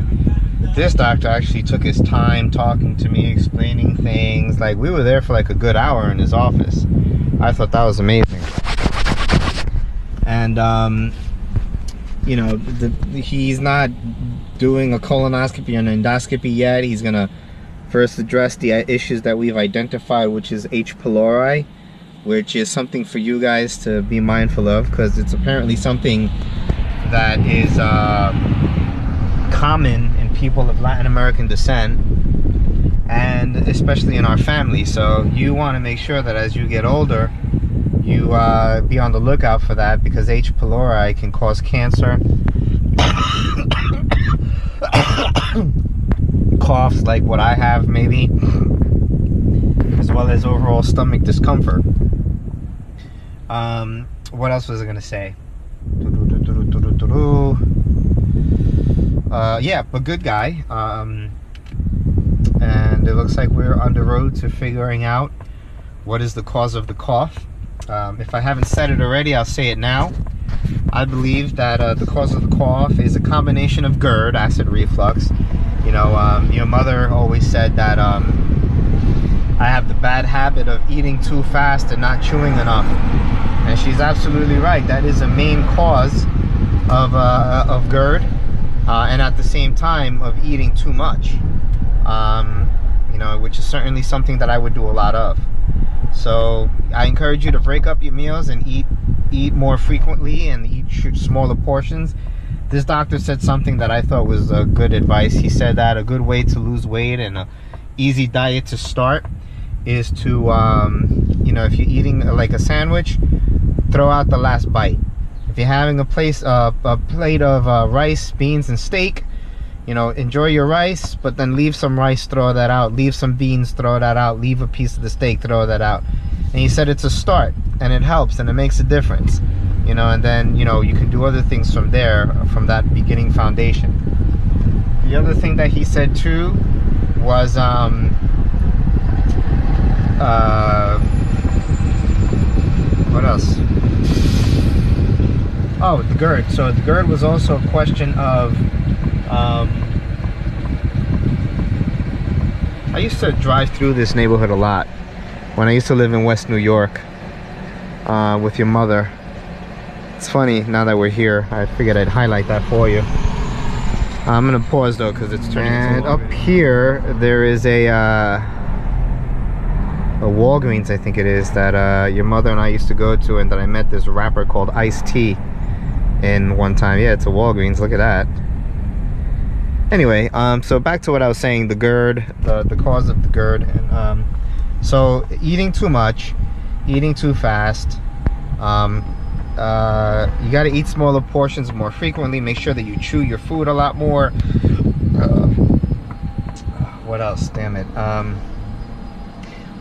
this doctor actually took his time talking to me, explaining things. Like, we were there for like a good hour in his office. I thought that was amazing. And you know, he's not doing a colonoscopy and endoscopy yet. He's gonna first address the issues that we've identified, which is H. pylori, which is something for you guys to be mindful of, because it's apparently something that is common in people of Latin American descent, and especially in our family. So you want to make sure that as you get older, you be on the lookout for that, because H. pylori can cause cancer, coughs like what I have maybe, as well as overall stomach discomfort. What else was I gonna say? Yeah, but good guy. And it looks like we're on the road to figuring out what is the cause of the cough. If I haven't said it already, I'll say it now. I believe that the cause of the cough is a combination of GERD, acid reflux. You know, your mother always said that I have the bad habit of eating too fast and not chewing enough. And she's absolutely right. That is a main cause of GERD, and at the same time of eating too much. You know, which is certainly something that I would do a lot of. So I encourage you to break up your meals and eat more frequently and eat smaller portions. This doctor said something that I thought was good advice. He said that a good way to lose weight and an easy diet to start is to, you know, if you're eating like a sandwich, throw out the last bite. If you're having a plate of rice, beans, and steak, you know, enjoy your rice, but then leave some rice, throw that out. Leave some beans, throw that out. Leave a piece of the steak, throw that out. And he said it's a start, and it helps, and it makes a difference. You know, and then, you know, you can do other things from there, from that beginning foundation. The other thing that he said too was, what else? Oh, the GERD. So the GERD was also a question of, I used to drive through this neighborhood a lot when I used to live in West New York with your mother. It's funny, now that we're here, I figured I'd highlight that for you. I'm gonna pause though, because it's turning into up here there is a Walgreens, I think it is, that your mother and I used to go to, and that I met this rapper called Ice-T in one time. Yeah, it's a Walgreens, look at that. Anyway, so back to what I was saying, the GERD, the cause of the GERD. And so eating too much, eating too fast, you got to eat smaller portions more frequently. Make sure that you chew your food a lot more. What else? Damn it.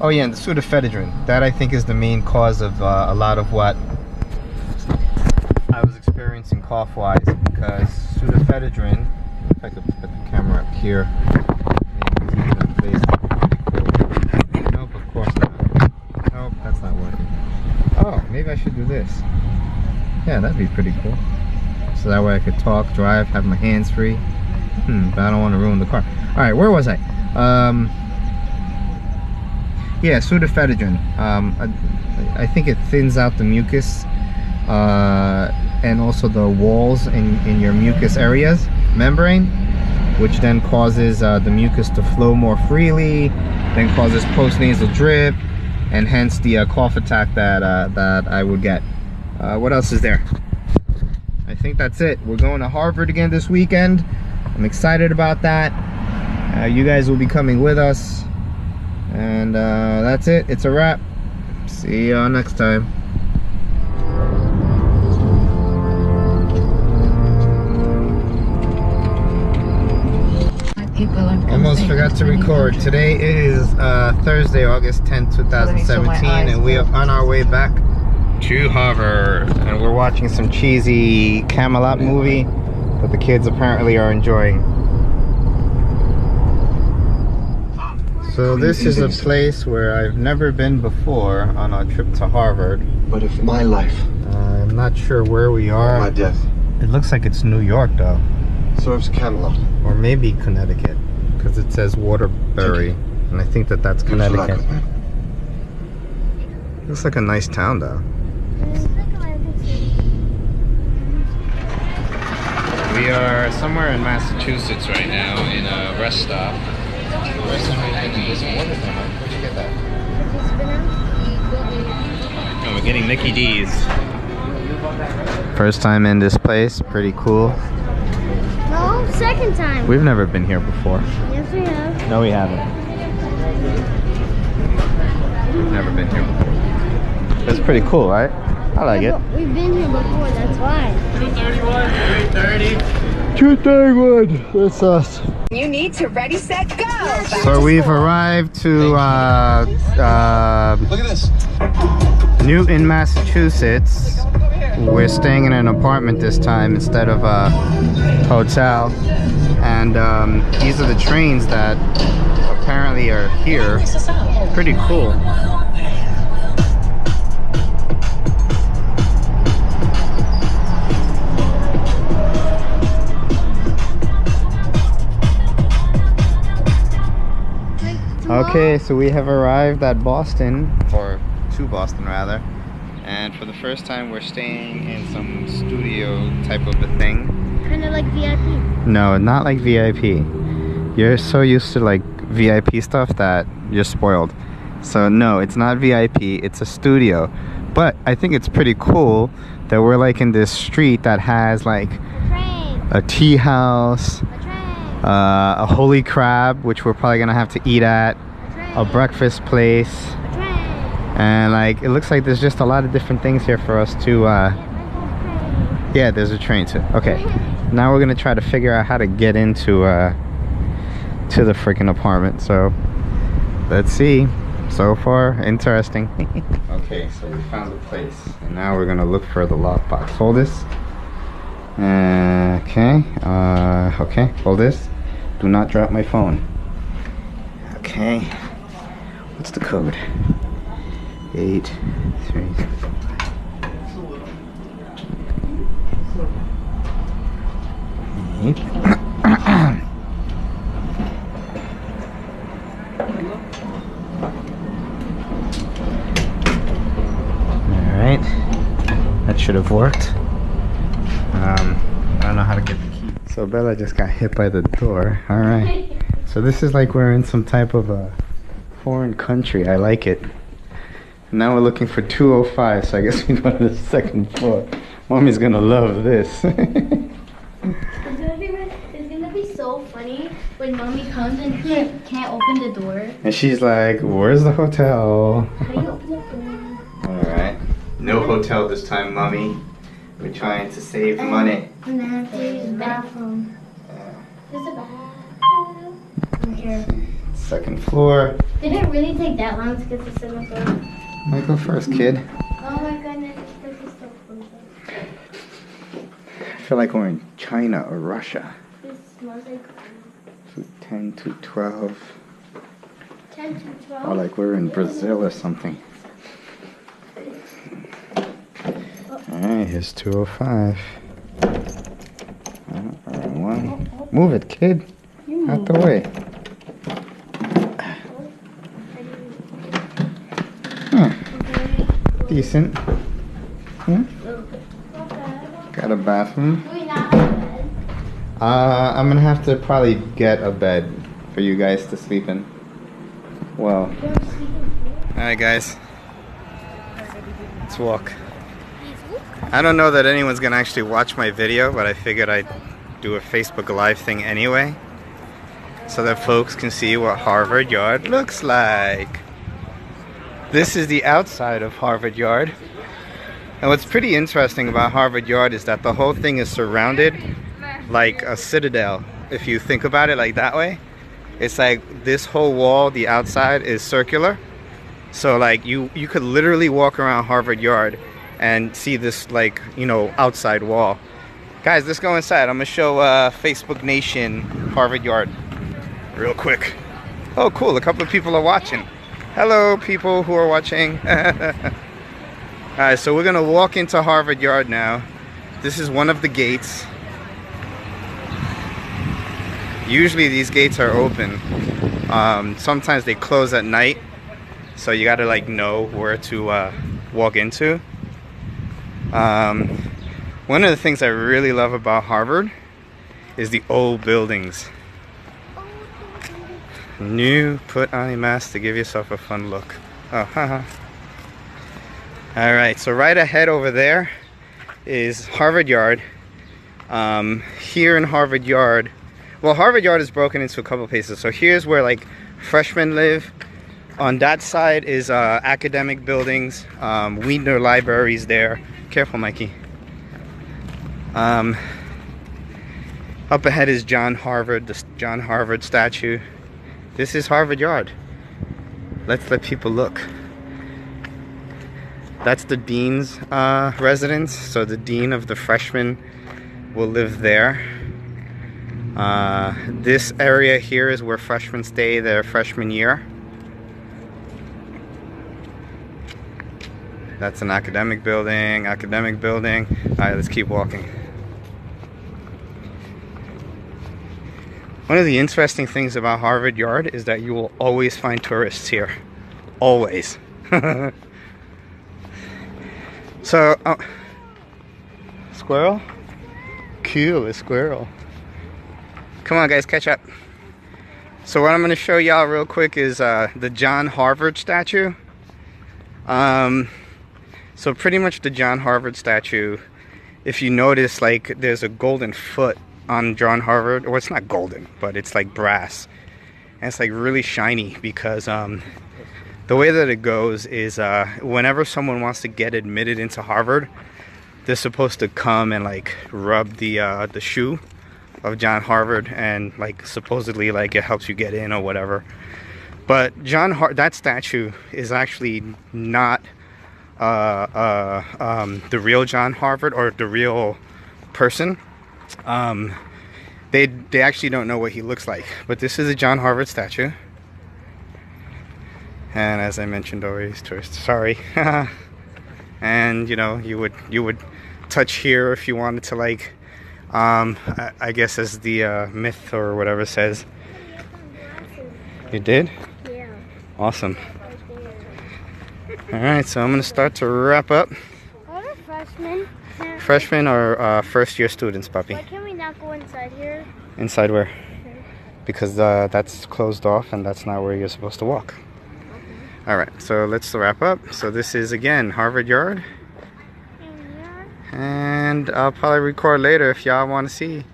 Oh yeah, and the pseudoephedrine. That I think is the main cause of a lot of what I was experiencing cough-wise, because pseudoephedrine, if I could put the camera up here, nope, of course not. Nope, that's not working. Oh, maybe I should do this. Yeah, that'd be pretty cool. So that way I could talk, drive, have my hands free. But I don't want to ruin the car. All right, where was I? Yeah, pseudoephedrine. I think it thins out the mucus, and also the walls in your mucus areas, membrane, which then causes the mucus to flow more freely, then causes postnasal drip, and hence the cough attack that I would get. What else is there? I think that's it. We're going to Harvard again this weekend. I'm excited about that. You guys will be coming with us. And that's it. It's a wrap. See y'all next time. People are Almost forgot to record. Today is Thursday, August 10th, 2017, and we are on our way back to Harvard. And we're watching some cheesy Camelot movie that the kids apparently are enjoying. So this is a place where I've never been before on our trip to Harvard. But if my life, I'm not sure where we are. my death, It looks like it's New York though. serves Camelot. Or maybe Connecticut, because it says Waterbury, and I think that that's Connecticut. Looks like a nice town though. We are somewhere in Massachusetts right now in a rest stop. First time we've been to this one. What is that? Where'd you get that? Oh, we're getting Mickey D's. First time in this place, pretty cool. No, second time. We've never been here before. Yes, we have. No, we haven't. We've never been here before. It's pretty cool, right? I like it. We've been here before, that's why. 231. That's us. You need to ready, set, go. So we've arrived to Look at this. Newton, Massachusetts. We're staying in an apartment this time instead of a hotel. And these are the trains that apparently are here. Pretty cool. Okay, so we have arrived at Boston, or to Boston rather, and for the first time we're staying in some studio type of a thing. Kind of like VIP. No, not like VIP. You're so used to like VIP stuff that you're spoiled. So no, it's not VIP, it's a studio. But I think it's pretty cool that we're like in this street that has like a tea house, a Holy Crab, which we're probably gonna have to eat at, a breakfast place, and like it looks like there's just a lot of different things here for us to yeah, there's a train too. Okay, now we're gonna try to figure out how to get into to the freaking apartment. So let's see. So far, interesting. Okay, so we found the place, and now we're gonna look for the lockbox. Hold this. Okay, okay, hold this. Do not drop my phone. Okay, what's the code? 833. Alright, that should have worked. I don't know how to get the key. So Bella just got hit by the door. Alright. So this is like we're in some type of a foreign country. I like it. Now we're looking for 205, so I guess we go to the second floor. Mommy's gonna love this. It's gonna be so funny when Mommy comes and can't open the door. And she's like, where's the hotel? How do you open the door? Alright. No hotel this time, Mommy. We're trying to save money. And then have to use the bathroom. There's a bathroom. Here. Second floor. Did it really take that long to get to the second floor? Might go first, kid. Oh my goodness, this is so fun. I feel like we're in China or Russia. This smells like 10 to 12. 10 to 12. Or like we're in Brazil or something. Alright, here's 205. Wrong one. Move it, kid. Out the way. Huh. Decent. Got a bathroom. Do we not have a bed? I'm gonna have to probably get a bed for you guys to sleep in. Well. Alright guys. Let's walk. I don't know that anyone's gonna actually watch my video, but I figured I'd do a Facebook Live thing anyway, so that folks can see what Harvard Yard looks like. This is the outside of Harvard Yard. And what's pretty interesting about Harvard Yard is that the whole thing is surrounded like a citadel, if you think about it like that way. It's like this whole wall, the outside is circular. So like you could literally walk around Harvard Yard and see this, like, you know, outside wall. Guys, let's go inside. I'm gonna show Facebook Nation Harvard Yard real quick. Oh cool, a couple of people are watching. Hello people who are watching. Alright, so we're gonna walk into Harvard Yard now. This is one of the gates. Usually these gates are open. Sometimes they close at night, so you gotta like know where to walk into. One of the things I really love about Harvard is the old buildings. New, put on a mask to give yourself a fun look. Oh, haha. Alright, so right ahead over there is Harvard Yard. Here in Harvard Yard, well, Harvard Yard is broken into a couple places. So here's where like freshmen live. On that side is academic buildings. Wiesner Library's there. Careful, Mikey. Up ahead is John Harvard, the John Harvard statue. This is Harvard Yard. Let's let people look. That's the dean's residence. So the dean of the freshmen will live there. This area here is where freshmen stay their freshman year. That's an academic building, academic building. Alright, let's keep walking. One of the interesting things about Harvard Yard is that you will always find tourists here. Always. So, squirrel? Cool, a squirrel. Come on guys, catch up. So what I'm going to show y'all real quick is the John Harvard statue. So pretty much the John Harvard statue, if you notice, like there's a golden foot on John Harvard. Well, it's not golden, but it's like brass. And it's like really shiny because the way that it goes is whenever someone wants to get admitted into Harvard, they're supposed to come and like rub the shoe of John Harvard, and like supposedly like it helps you get in or whatever. But that statue is actually not the real John Harvard or the real person. They actually don't know what he looks like, but this is a John Harvard statue. And as I mentioned already, tourists, sorry. And you know, you would touch here if you wanted to, like I guess as the myth or whatever says. You did? Yeah. Awesome. Alright, so I'm gonna start to wrap up. What are freshmen? Freshmen are first year students, puppy. Why can we not go inside here? Inside where? Because that's closed off and that's not where you're supposed to walk. Alright, so let's wrap up. So this is again Harvard Yard. And I'll probably record later if y'all want to see.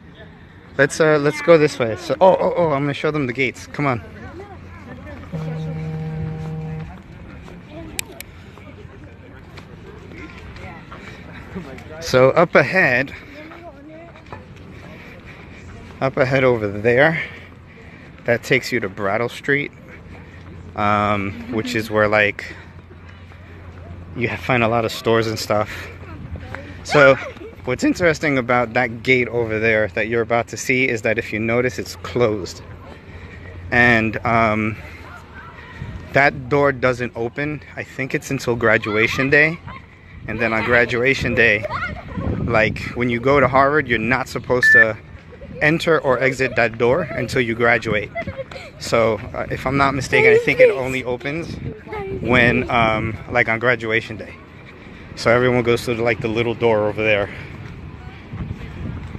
Let's go this way. So oh, I'm gonna show them the gates. Come on. So up ahead over there, that takes you to Brattle Street, which is where like you find a lot of stores and stuff. So what's interesting about that gate over there that you're about to see is that if you notice, it's closed. And that door doesn't open. I think it's until graduation day. And then on graduation day, like when you go to Harvard, you're not supposed to enter or exit that door until you graduate. So if I'm not mistaken, I think it only opens when like on graduation day. So everyone goes through like the little door over there.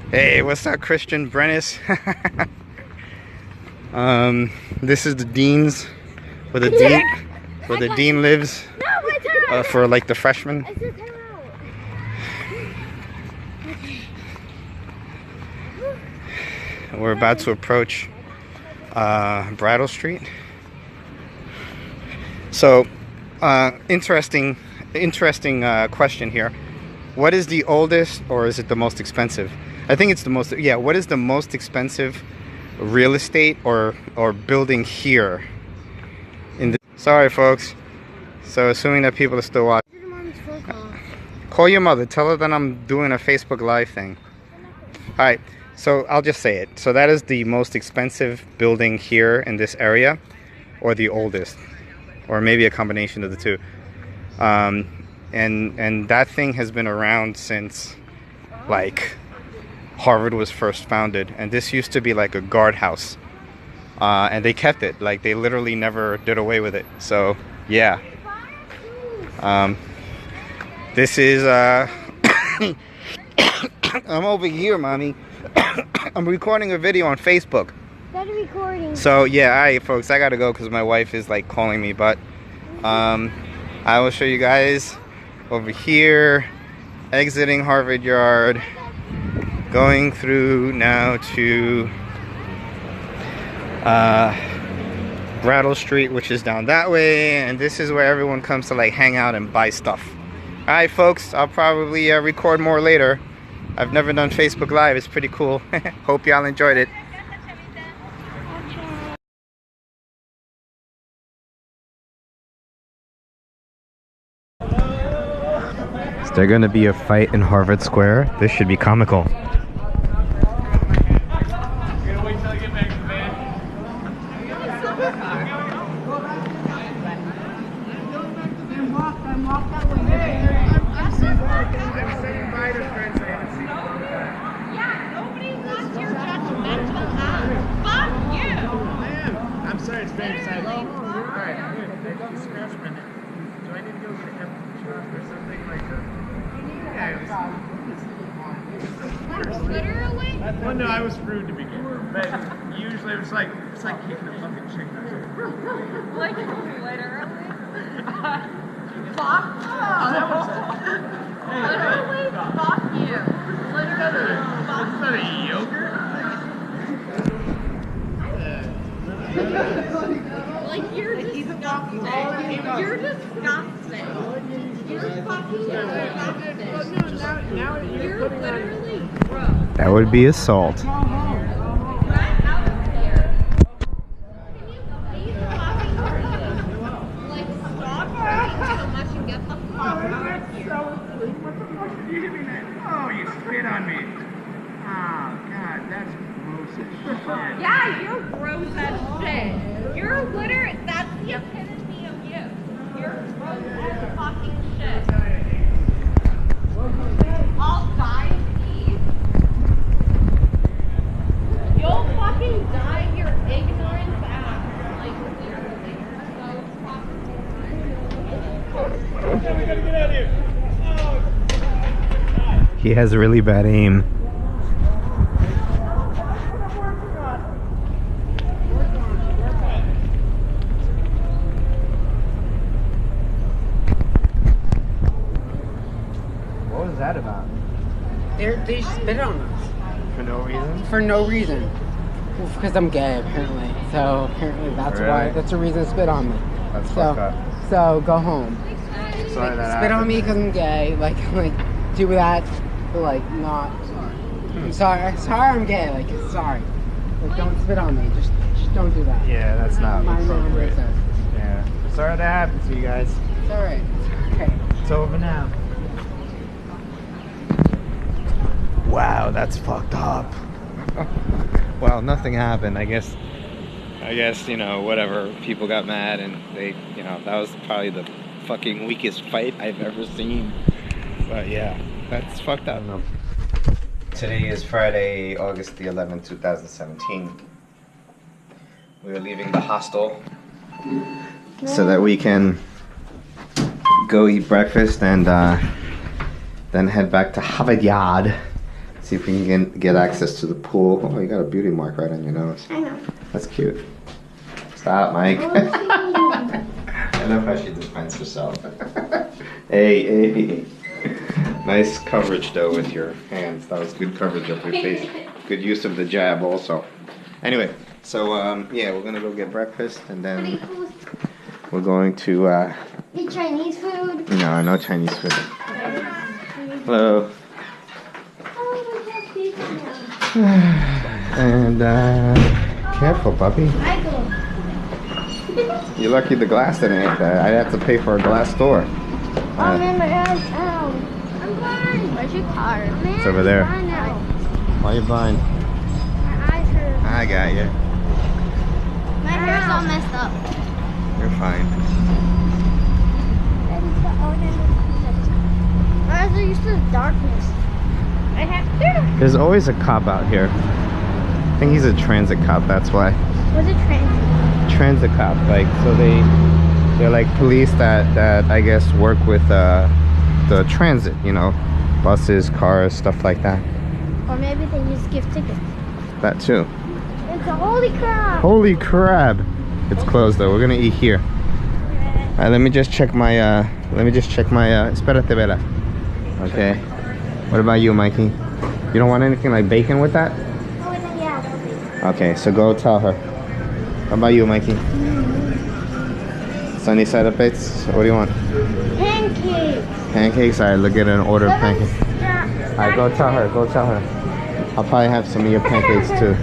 Hey, what's up, Christian Brennis? This is the dean's, where the dean lives for like the freshmen. We're about to approach Brattle Street. So, interesting question here. What is the oldest, or is it the most expensive? I think it's the most. Yeah. What is the most expensive real estate or building here. Sorry, folks. So assuming that people are still watching. Call your mother. Tell her that I'm doing a Facebook Live thing. All right. So I'll just say it. So that is the most expensive building here in this area, or the oldest, or maybe a combination of the two. And that thing has been around since like Harvard was first founded, and this used to be like a guardhouse, and they kept it. Like they literally never did away with it. So yeah, this is I'm over here, mommy. I'm recording a video on Facebook. That's recording. So yeah, alright folks, I gotta go because my wife is like calling me, but I will show you guys over here, exiting Harvard Yard, going through now to Brattle Street, which is down that way, and this is where everyone comes to like hang out and buy stuff. Alright folks, I'll probably record more later. I've never done Facebook Live, it's pretty cool. Hope y'all enjoyed it. Is there gonna be a fight in Harvard Square? This should be comical. I'm sorry, it's very exciting. Alright, good. Thank you so much, man. Do I need to go get a temperature or something like that? Literally? Well, no, I was rude to begin with. But usually it's like hitting a fucking chicken. Like, literally? Fuck. Oh, that was Literally, fuck you. Literally, fuck It's not a yogurt. Like, you're disgusting. You're disgusting. You're fucking disgusting. You're literally gross. That would be assault. Get out of here. Can you please fucking like, stop talking so much and get the fuck out of here? What the fuck did you hit me then? Oh, you spit on me. Oh, God, that's gross as shit. Yeah, you're gross as shit. You're literally, that's the epitome of you. You're gross as fucking shit. I'll die, Steve. You'll fucking die your ignorance ass. Like, literally. So fucking We gotta get out of here. He has really bad aim. What was that about? They spit on us. For no reason? For no reason. Well, because I'm gay, apparently. So, apparently that's why. Really? That's the reason they spit on me. That's fucked up. So, go home. Sorry that Spit on happened. me because I'm gay. Like, do that. But, like, not. I'm sorry. I'm gay. Like, sorry. Like, don't spit on me. Just don't do that. Yeah, that's not My appropriate. racist. Yeah. Sorry that happened to you guys. It's alright. Okay. It's over now. Wow, that's fucked up. Well, nothing happened. I guess, you know, whatever. People got mad and they, you know, that was probably the fucking weakest fight I've ever seen. But yeah, that's fucked up. Today is Friday, August the 11th, 2017. We are leaving the hostel so that we can go eat breakfast and then head back to Harvard Yard. See if we can get access to the pool. Oh, you got a beauty mark right on your nose. I know. That's cute. Stop, Mike. I love how she defends herself. Hey. Nice coverage though with your hands. That was good coverage of your face. Good use of the jab also. Anyway, so yeah, we're gonna go get breakfast and then we're going to Eat Chinese food. no Chinese food. Hello. Oh, we have pizza now. And Careful, puppy. Michael. You're lucky the glass didn't hit that. I'd have to pay for a glass door. Oh man, my eyes. Ow. I'm blind. Where's your car? Man, It's over there. I'm blind now. Why are you blind? My eyes hurt. I got you. My hair's all messed up. You're fine. My eyes are used to the darkness. I have to. There's always a cop out here. I think he's a transit cop, that's why. What's a transit? Transit cop, like, so they're like police that I guess work with the transit, you know, buses, cars, stuff like that. Or maybe they use gift tickets. That too. It's a holy crap. Holy crab! It's closed though. We're gonna eat here. Alright, let me just check my espérate, Bella. Okay. What about you, Mikey? You don't want anything like bacon with that? Oh, yeah. Okay, so go tell her. How about you, Mikey? Sunny side up bits? What do you want? Pancakes. Pancakes? Alright, look at an order of pancakes. Yeah. Alright, go tell her, go tell her. I'll probably have some of your pancakes too.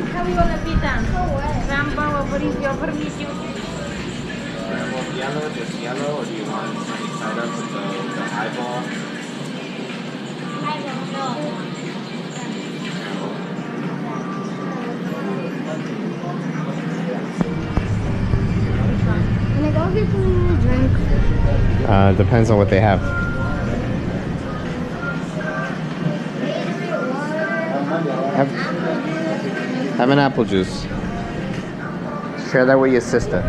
How you want a pizza? Rambo, what is your permission? Yellow, just yellow, or do you want sunny side up with the eyeball? I don't know. Can I go get some drink? Depends on what they have. Have an apple juice. Share that with your sister.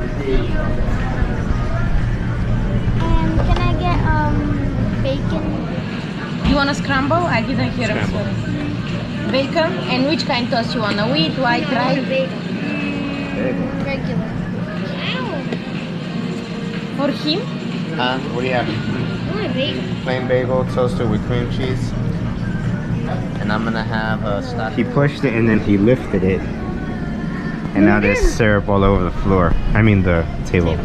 And can I get bacon? You want a scramble? I didn't hear him. Sorry. Bacon? And which kind toast you want? A wheat, white, rice? Regular. For him? Huh? What do you have? I want bacon. Plain bagel toasted with cream cheese. And I'm gonna have a stock. He pushed it and then he lifted it. And now there's syrup all over the floor. I mean the table.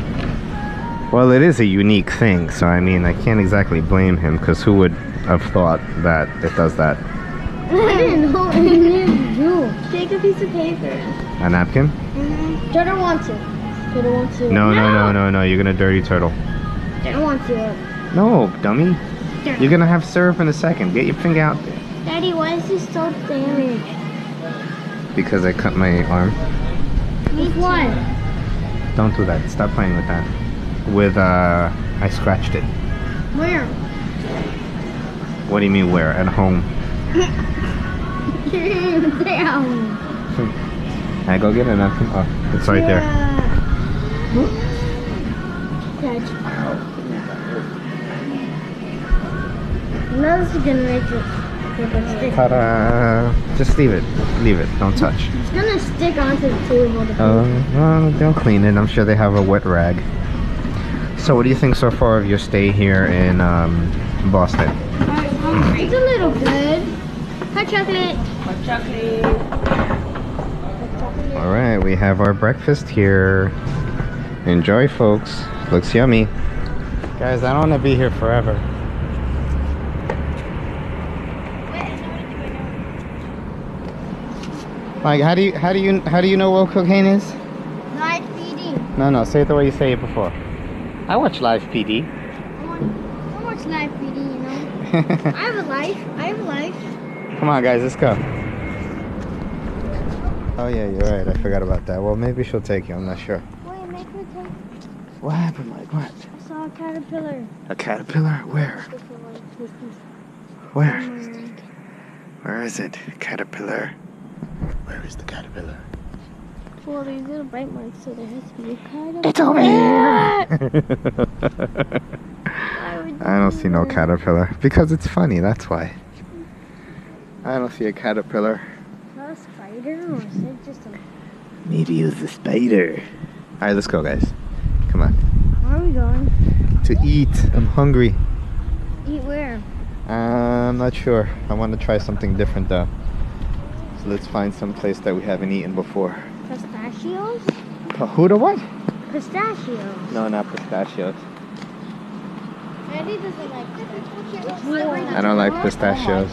Well, it is a unique thing, so I mean I can't exactly blame him, because who would have thought that it does that? I didn't know what you need to do. Take a piece of paper. A napkin? Jordan wants it. Jordan wants it. No, you're gonna dirty turtle. Jordan wants it. No, dummy. You're gonna have syrup in a second. Get your finger out there. Daddy, why is this so damaged? Because I cut my arm. With what? Don't do that. Stop playing with that. With, I scratched it. Where? What do you mean where? At home. Down. I go get a napkin. Oh, it's right there. Now this is gonna make it. Ta-da! Just leave it. Leave it. Don't touch. It's gonna stick onto the table. Well, they'll clean it. I'm sure they have a wet rag. So what do you think so far of your stay here in Boston? It's a little good. Hot chocolate. Hot chocolate. Alright, we have our breakfast here. Enjoy, folks. Looks yummy. Guys, I don't want to be here forever. Like, how do you know what cocaine is? Live PD. No, say it the way you say it before. I watch Live PD. I watch Live PD, you know. I have a life. Come on, guys, let's go. Oh yeah, you're right. I forgot about that. Well, maybe she'll take you. I'm not sure. Wait, make me take. What happened, Mike? What? I saw a caterpillar. A caterpillar? Where? Where? Where is it? Caterpillar. Where is the caterpillar? Well, there's little bite marks, so there has to be a caterpillar. It's over here! I don't see no caterpillar. Because it's funny, that's why. I don't see a caterpillar. Not a spider, or is it just a... Maybe it was a spider. Alright, let's go, guys. Come on. Where are we going? To eat. I'm hungry. Eat where? I'm not sure. I want to try something different though. So let's find some place that we haven't eaten before. Pistachios? Who the what? Pistachios. No, not pistachios. Ready? Eddie doesn't like pistachios. I don't like pistachios.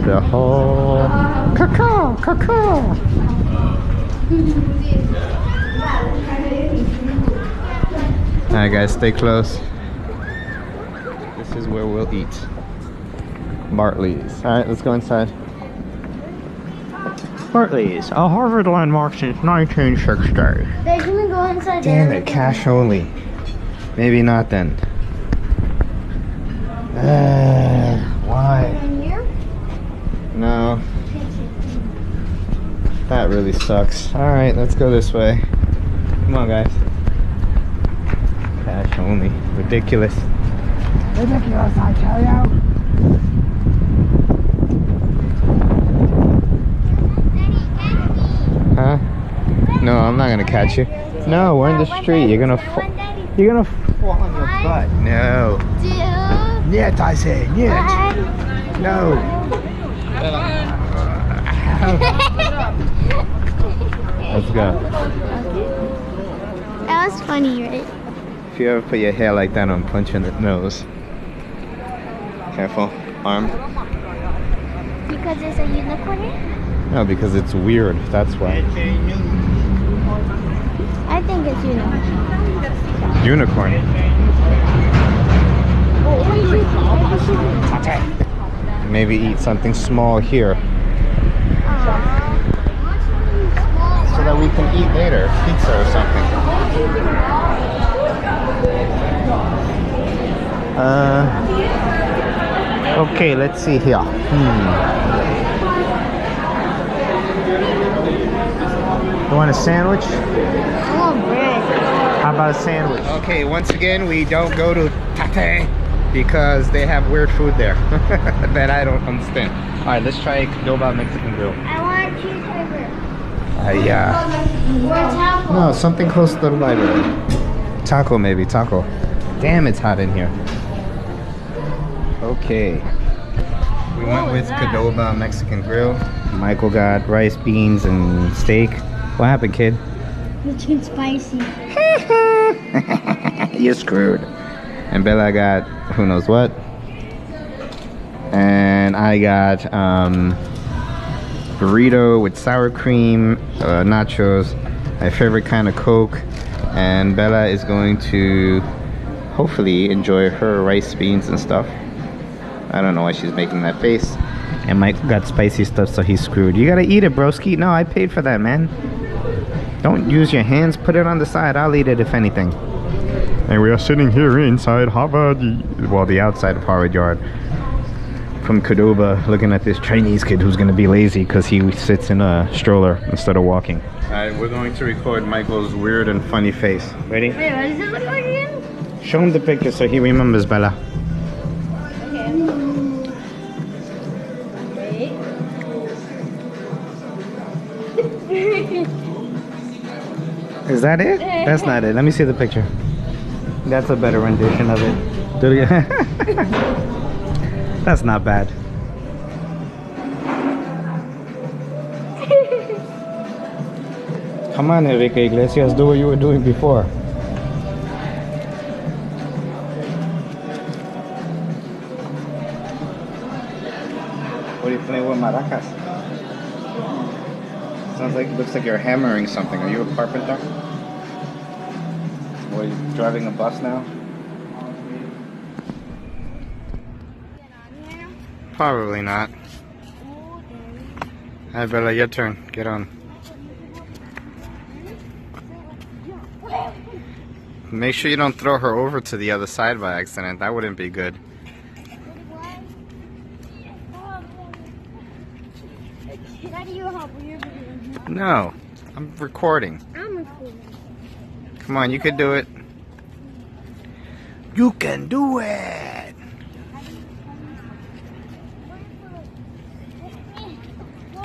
The whole cacao. Alright guys, stay close. This is where we'll eat. Bartley's. Alright, let's go inside. Bartley's, a Harvard landmark since 1960. They're gonna go inside Damn there. it, cash only. Maybe not then. Why? In here? No. That really sucks. Alright, let's go this way. Come on, guys. Cash only. Ridiculous. Ridiculous, I tell you. Huh? No, I'm not gonna catch you. No, we're in the street. You're gonna fall. You're gonna fall on your butt. No. Нет, I say. Нет. No. Let's go. That was funny, right? If you ever put your hair like that, I'm punching the nose. Careful. Arm. Because there's a unicorn? No, because it's weird. That's why. I think it's unicorn. Unicorn. Maybe eat something small here so that we can eat later. Pizza or something. Okay, let's see here. You want a sandwich? I want bread. How about a sandwich? Okay, once again, we don't go to Tate because they have weird food there that I don't understand. All right, let's try Qdoba Mexican Grill. I want a cheeseburger. Yeah. Or a taco. No, something close to the library. Taco, maybe. Taco. Damn, it's hot in here. Okay. We went with Qdoba Mexican Grill. Michael got rice, beans, and steak. What happened, kid? It's too spicy. You're screwed. And Bella got who knows what. And I got burrito with sour cream, nachos, my favorite kind of Coke. And Bella is going to hopefully enjoy her rice, beans, and stuff. I don't know why she's making that face. And Mike got spicy stuff, so he's screwed. You gotta eat it, broski. No, I paid for that, man. Don't use your hands. Put it on the side. I'll eat it if anything. And we are sitting here inside Harvard, well, the outside of Harvard Yard, from Qdoba, looking at this Chinese kid who's gonna be lazy because he sits in a stroller instead of walking. Alright, we're going to record Michael's weird and funny face. Ready? Wait, what does it look like again? Show him the picture so he remembers Bella. Is that it? That's not it. Let me see the picture. That's a better rendition of it. Do it again. That's not bad. Come on, Enrique Iglesias, do what you were doing before. What are you playing with maracas? Sounds like, looks like you're hammering something. Are you a carpenter? Or are you driving a bus now? Probably not. Hi Bella, your turn. Get on. Make sure you don't throw her over to the other side by accident. That wouldn't be good. No, I'm recording. I'm recording. Come on, you can do it. You can do it.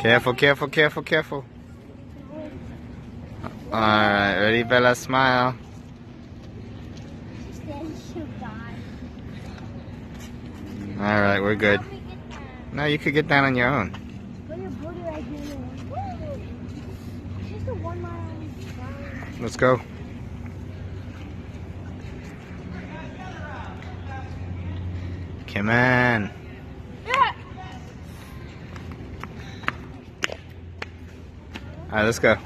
Careful, careful, careful, careful. Alright, ready, Bella? Smile. Alright, we're good. No, you could get down on your own. Let's go. Come on. All right, let's go.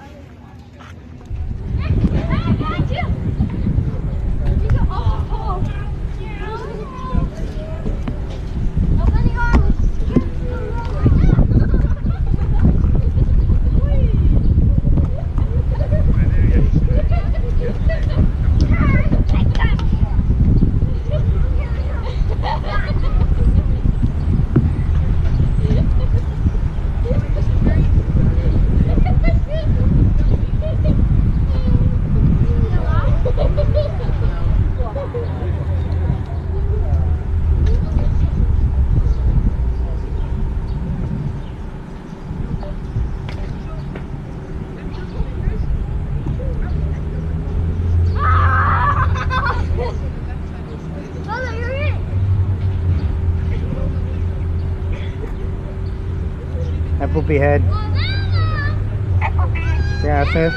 Poopy head. Yeah, sis.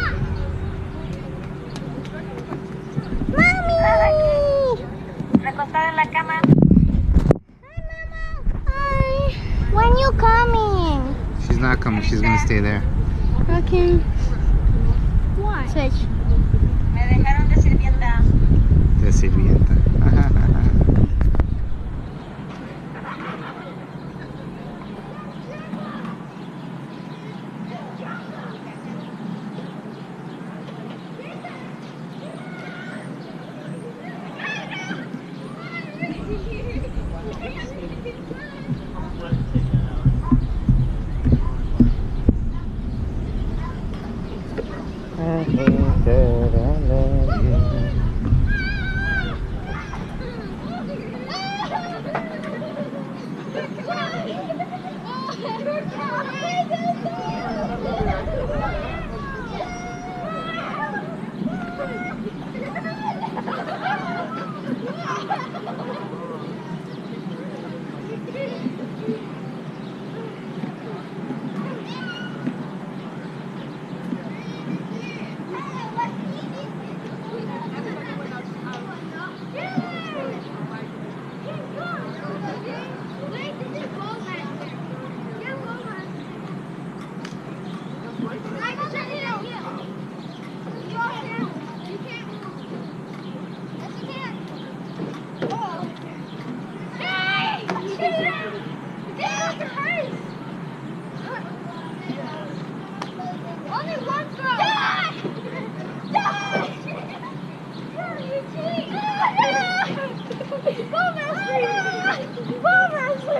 Recostada en la cama. Hi, Mama. Hi. When you coming? She's not coming. She's gonna stay there. Okay. Why? Switch. Me dejaron de sirvienta. De sirvienta.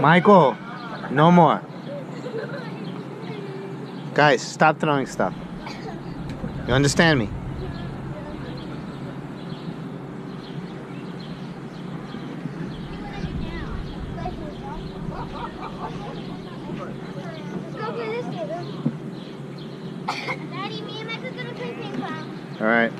Michael, no more. Guys, stop throwing stuff. You understand me? Daddy, me and Micah's gonna play ping pong. All right.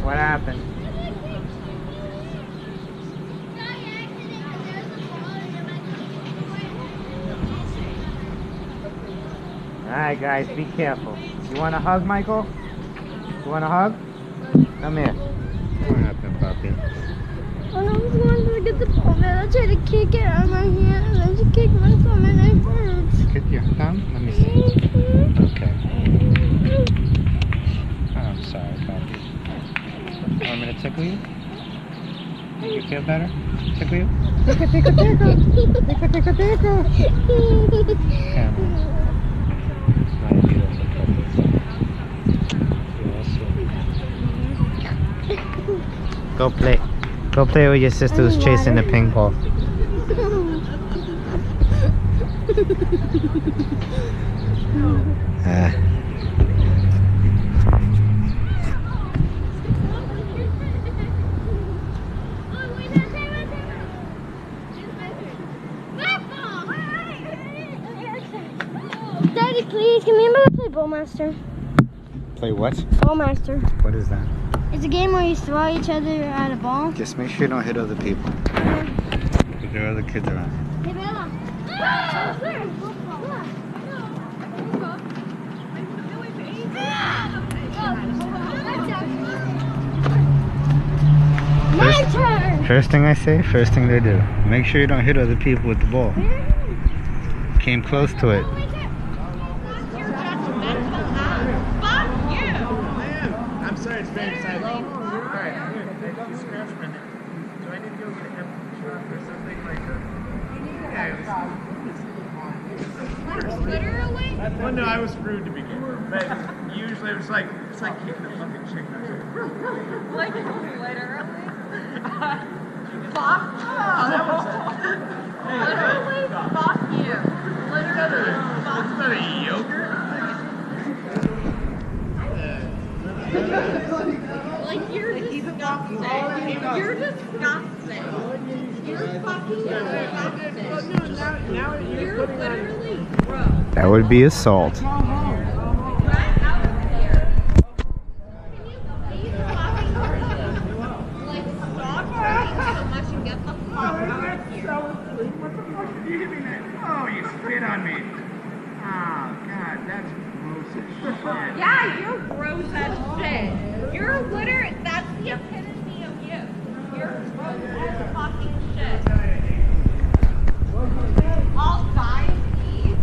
What happened? Alright guys, be careful. You want a hug, Michael? You want a hug? Come here. What happened, puppy? When I was going to get the ball, man, I tried to kick it out of my hand, and then she kicked my thumb, and it hurts. Kick your thumb? Let me see. Okay. Oh, I'm sorry, puppy. Want me to tickle you? Make you feel better? Tickle you? Tickle, tickle, tickle. Tickle, tickle, tickle. Come on. My beautiful puppy. Go play. Go play with your sister who's chasing the ping ball. Daddy, please, can me and Bella play Bowmaster? Play what? Bowmaster. What is that? It's a game where you throw each other at a ball. Just make sure you don't hit other people. Because there are other kids around. Hey, Bella. My turn! First thing I say, first thing they do. Make sure you don't hit other people with the ball. Came close to it. I'm sorry, it's very exciting. Alright, here, I just scratched my neck. Do I need to go get an empty truck or something like that? Yeah, Literally? well, no, I was screwed to begin with. But usually it's like kicking a fucking chicken. Like, literally? Fuck. Oh, that was Literally, fuck you. Literally, fuck It's not a yogurt. Like, you're disgusting. You're disgusting. You're fucking disgusting. You're literally gross. That would be assault. Get out of here. Can you please fucking like stop hurting so much and get the fuck out of here? What the fuck did you hit me then? Oh, you spit on me. Oh, God, that's gross as shit. Yeah, you're gross as shit. You're literally, that's the epitome of you. You're gross as fucking shit. All guys eat.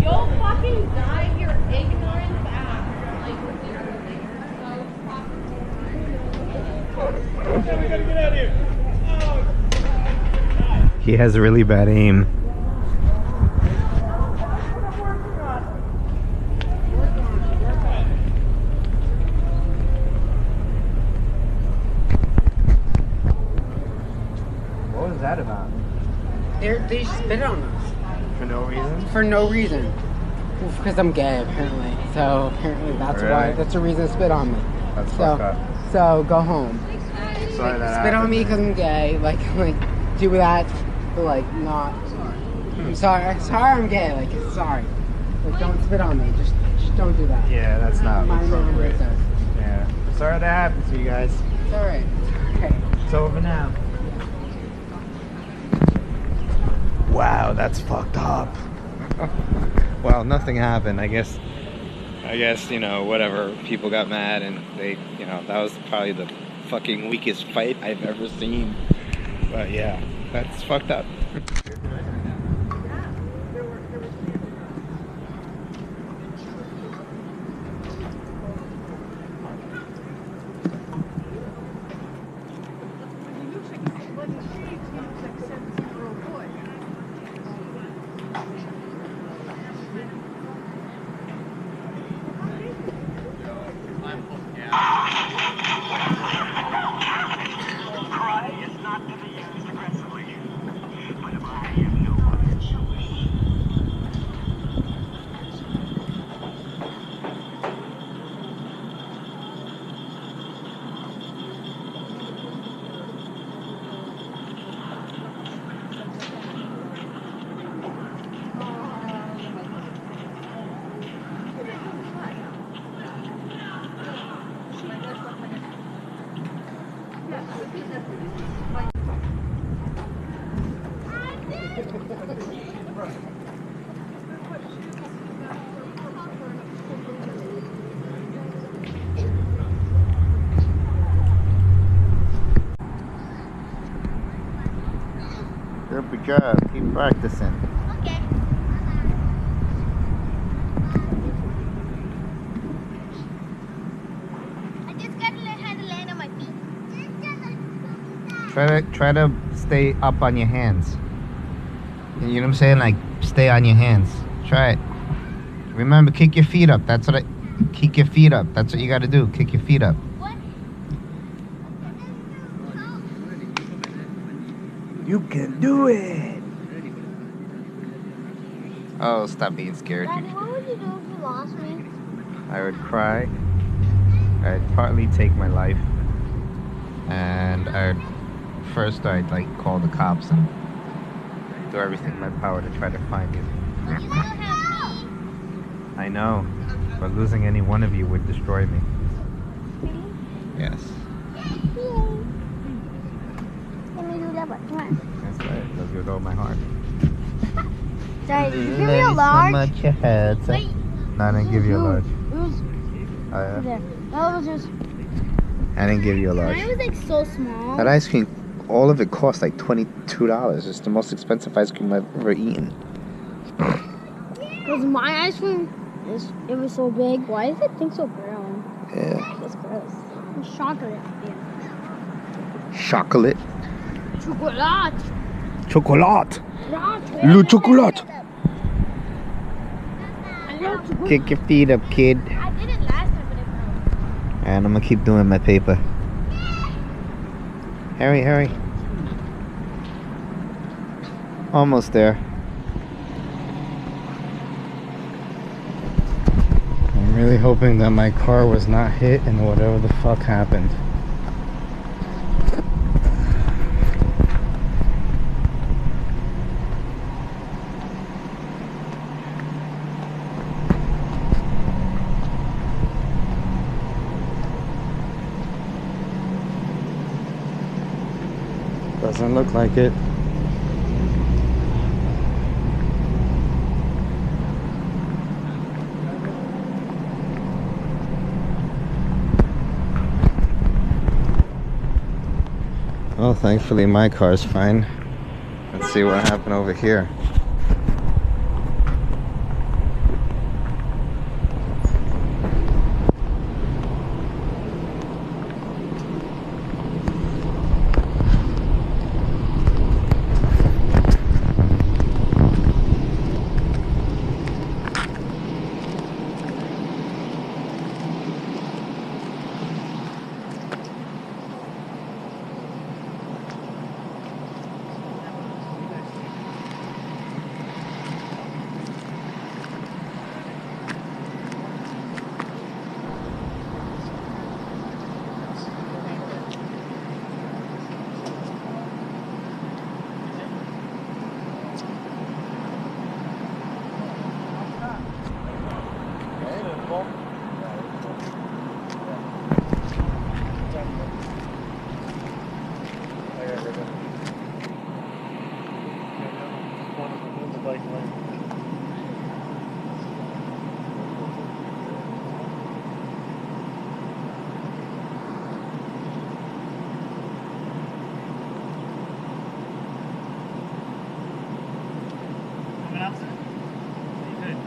You'll fucking die your ignorance ass. Like, literally, you're so fucking. We gotta get out of here. He has really bad aim. What was that about? They spit on us. For no reason? For no reason. Because I'm gay, apparently. So apparently that's why. Really? That's the reason to spit on me. That's So, fucked up. so go home. Sorry that Spit on happened. me because I'm gay. Like do that, but like not. I'm sorry I'm gay. Like sorry. Like don't spit on me. Just don't do that. Yeah, that's not My appropriate. says. Yeah. Sorry that happened to you guys. It's alright. Okay. It's over now. Wow, that's fucked up. Well, nothing happened. I guess, you know, whatever. People got mad and they, you know, that was probably the fucking weakest fight I've ever seen. But yeah, that's fucked up. Good job. Keep practicing. Okay. I just gotta learn how to land on my feet. Try to stay up on your hands. You know what I'm saying? Like stay on your hands. Try it. Remember, kick your feet up. That's what kick your feet up. That's what you got to do. Kick your feet up. What? You can do it. Oh, stop being scared. Daddy, what would you do if you lost me? I would cry. I'd partly take my life. And I'd like call the cops and do everything in my power to try to find you. You still have me. I know, but losing any one of you would destroy me. Really? Yes. Yay. Let me do that one. Come on. That's right. Love you with all my heart. Daddy, did you give me a large? Your head. Wait. No, I didn't give you a large. It was Oh, yeah? there. That was just. I didn't give you a large. Mine was like so small. That ice cream, all of it cost like $22. It's the most expensive ice cream I've ever eaten. Because my ice cream, it was so big. Why does it think so brown? Yeah. That's gross. It's chocolate. Chocolate. Chocolate. Chocolate. Chocolate. Le chocolate. I love chocolate. Kick your feet up, kid. I did it last time, but it broke. And I'm gonna keep doing my paper. Hurry, hurry. Almost there. I'm really hoping that my car was not hit and whatever the fuck happened. Doesn't look like it. Well, thankfully my car's fine. Let's see what happened over here. There we go. One of them, the bike lane. Coming up, sir? You good?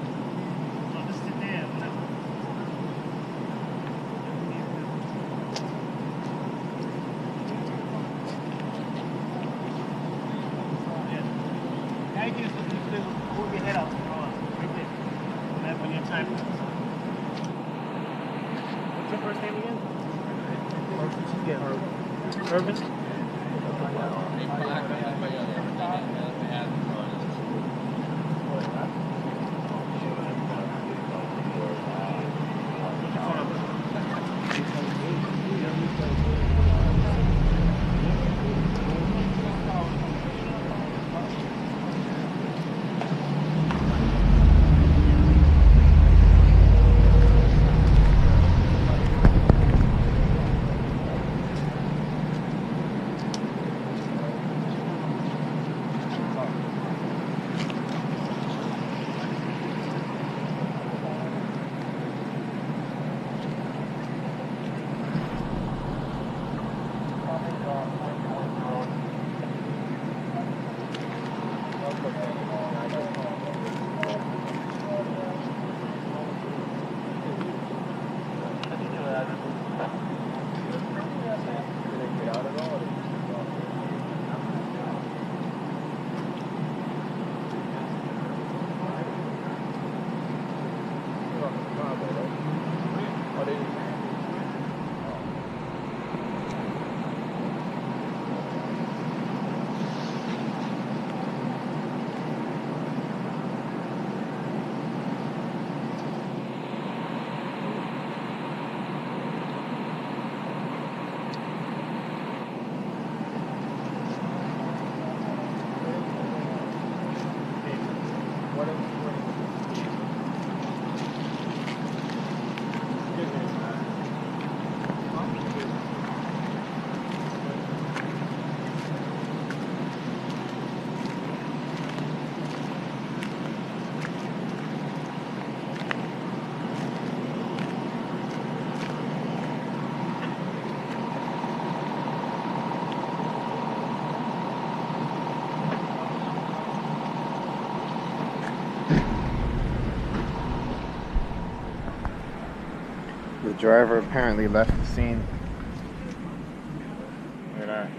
Oh, this is the day, whatever. Yeah. I can move your head out. Right there. When you have time. What's your first name again? Yeah, Urban? The driver apparently left the scene. Look at that.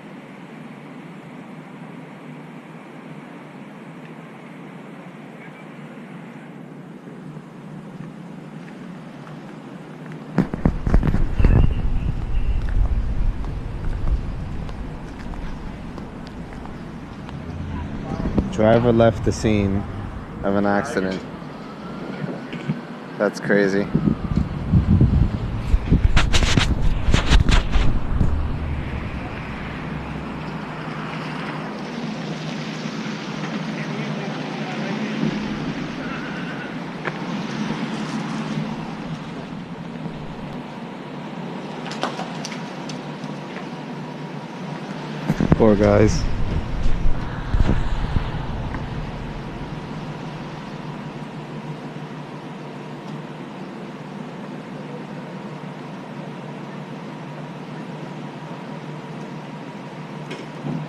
Driver left the scene of an accident. That's crazy. Poor guys.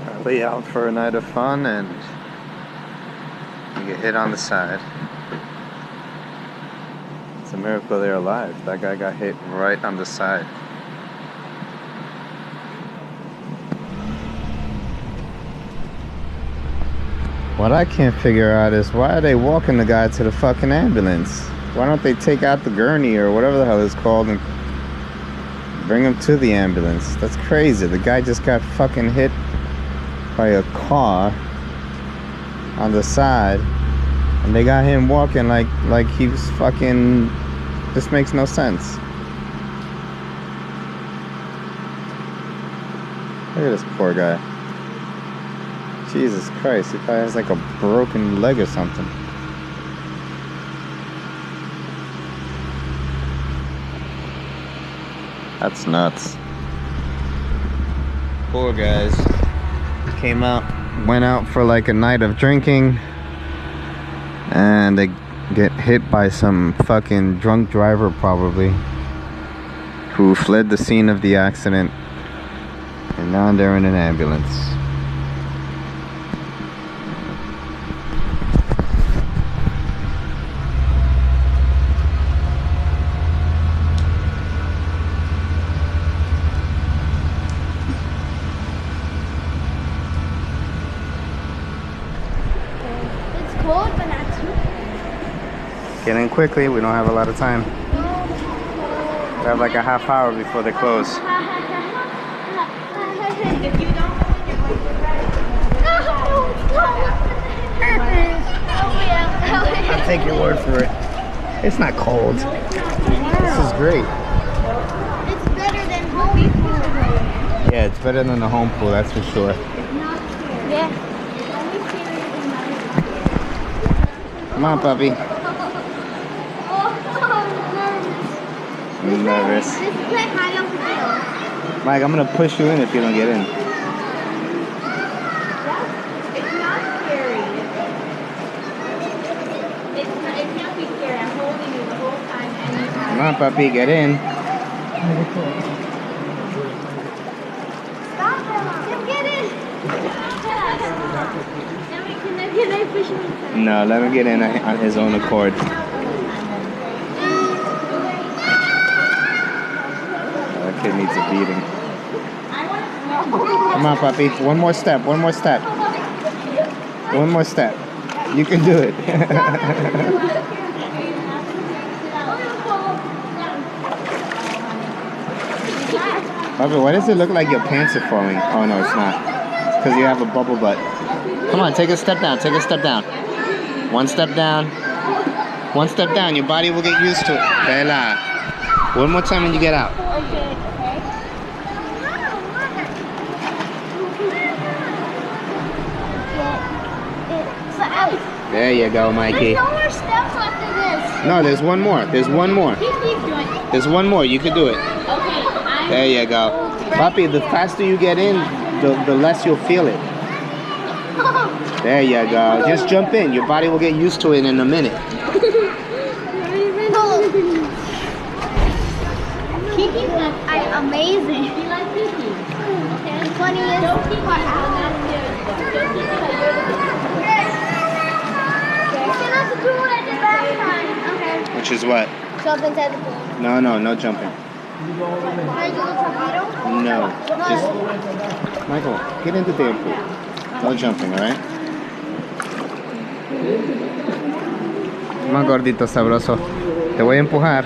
Probably out for a night of fun and you get hit on the side. It's a miracle they're alive. That guy got hit right on the side. What I can't figure out is why are they walking the guy to the fucking ambulance? Why don't they take out the gurney or whatever the hell it's called and bring him to the ambulance? That's crazy. The guy just got fucking hit by a car on the side and they got him walking like he was fucking... This makes no sense. Look at this poor guy. Jesus Christ, he probably has like a broken leg or something. That's nuts. Poor guys. Went out for like a night of drinking, and they get hit by some fucking drunk driver probably, who fled the scene of the accident, and now they're in an ambulance. Cold, but not too. Get in quickly, we don't have a lot of time. We have like a half hour before they close. If you don't, you're going to I'll take your word for it. It's not cold. This is great. It's better than home pool. Yeah, it's better than the home pool, that's for sure. Yeah. Come on, puppy. I'm nervous. This is like high over hill. Mike, I'm gonna push you in if you don't get in. It's not scary. It can't be scary. I'm holding you the whole time. Come on, puppy, get in. Stop him. Just get in. Can I push him inside? No, let him get in on his own accord. That kid needs a beating. Come on, puppy. One more step. One more step. One more step. You can do it. Puppy, why does it look like your pants are falling? Oh, no, it's not. It's because you have a bubble butt. Come on, take a step down. Take a step down. One step down. One step down. Your body will get used to it. Bella. One more time and you get out. There you go, Mikey. There's no more steps after this. No, there's one more. There's one more. Keep doing it. There's one more. You can do it. Okay. There you go. Puppy, the faster you get in, the less you'll feel it. There you go. Just jump in. Your body will get used to it in a minute. Kiki's amazing. You like Kiki? Okay. The funniest part. You still have to do what I did last time. Okay. Which is what? Jump inside the pool. No jumping. Can I do the torpedo? No. Just, Michael, get in the damn pool. No jumping, alright? Come on, gordito sabroso. Te voy a empujar.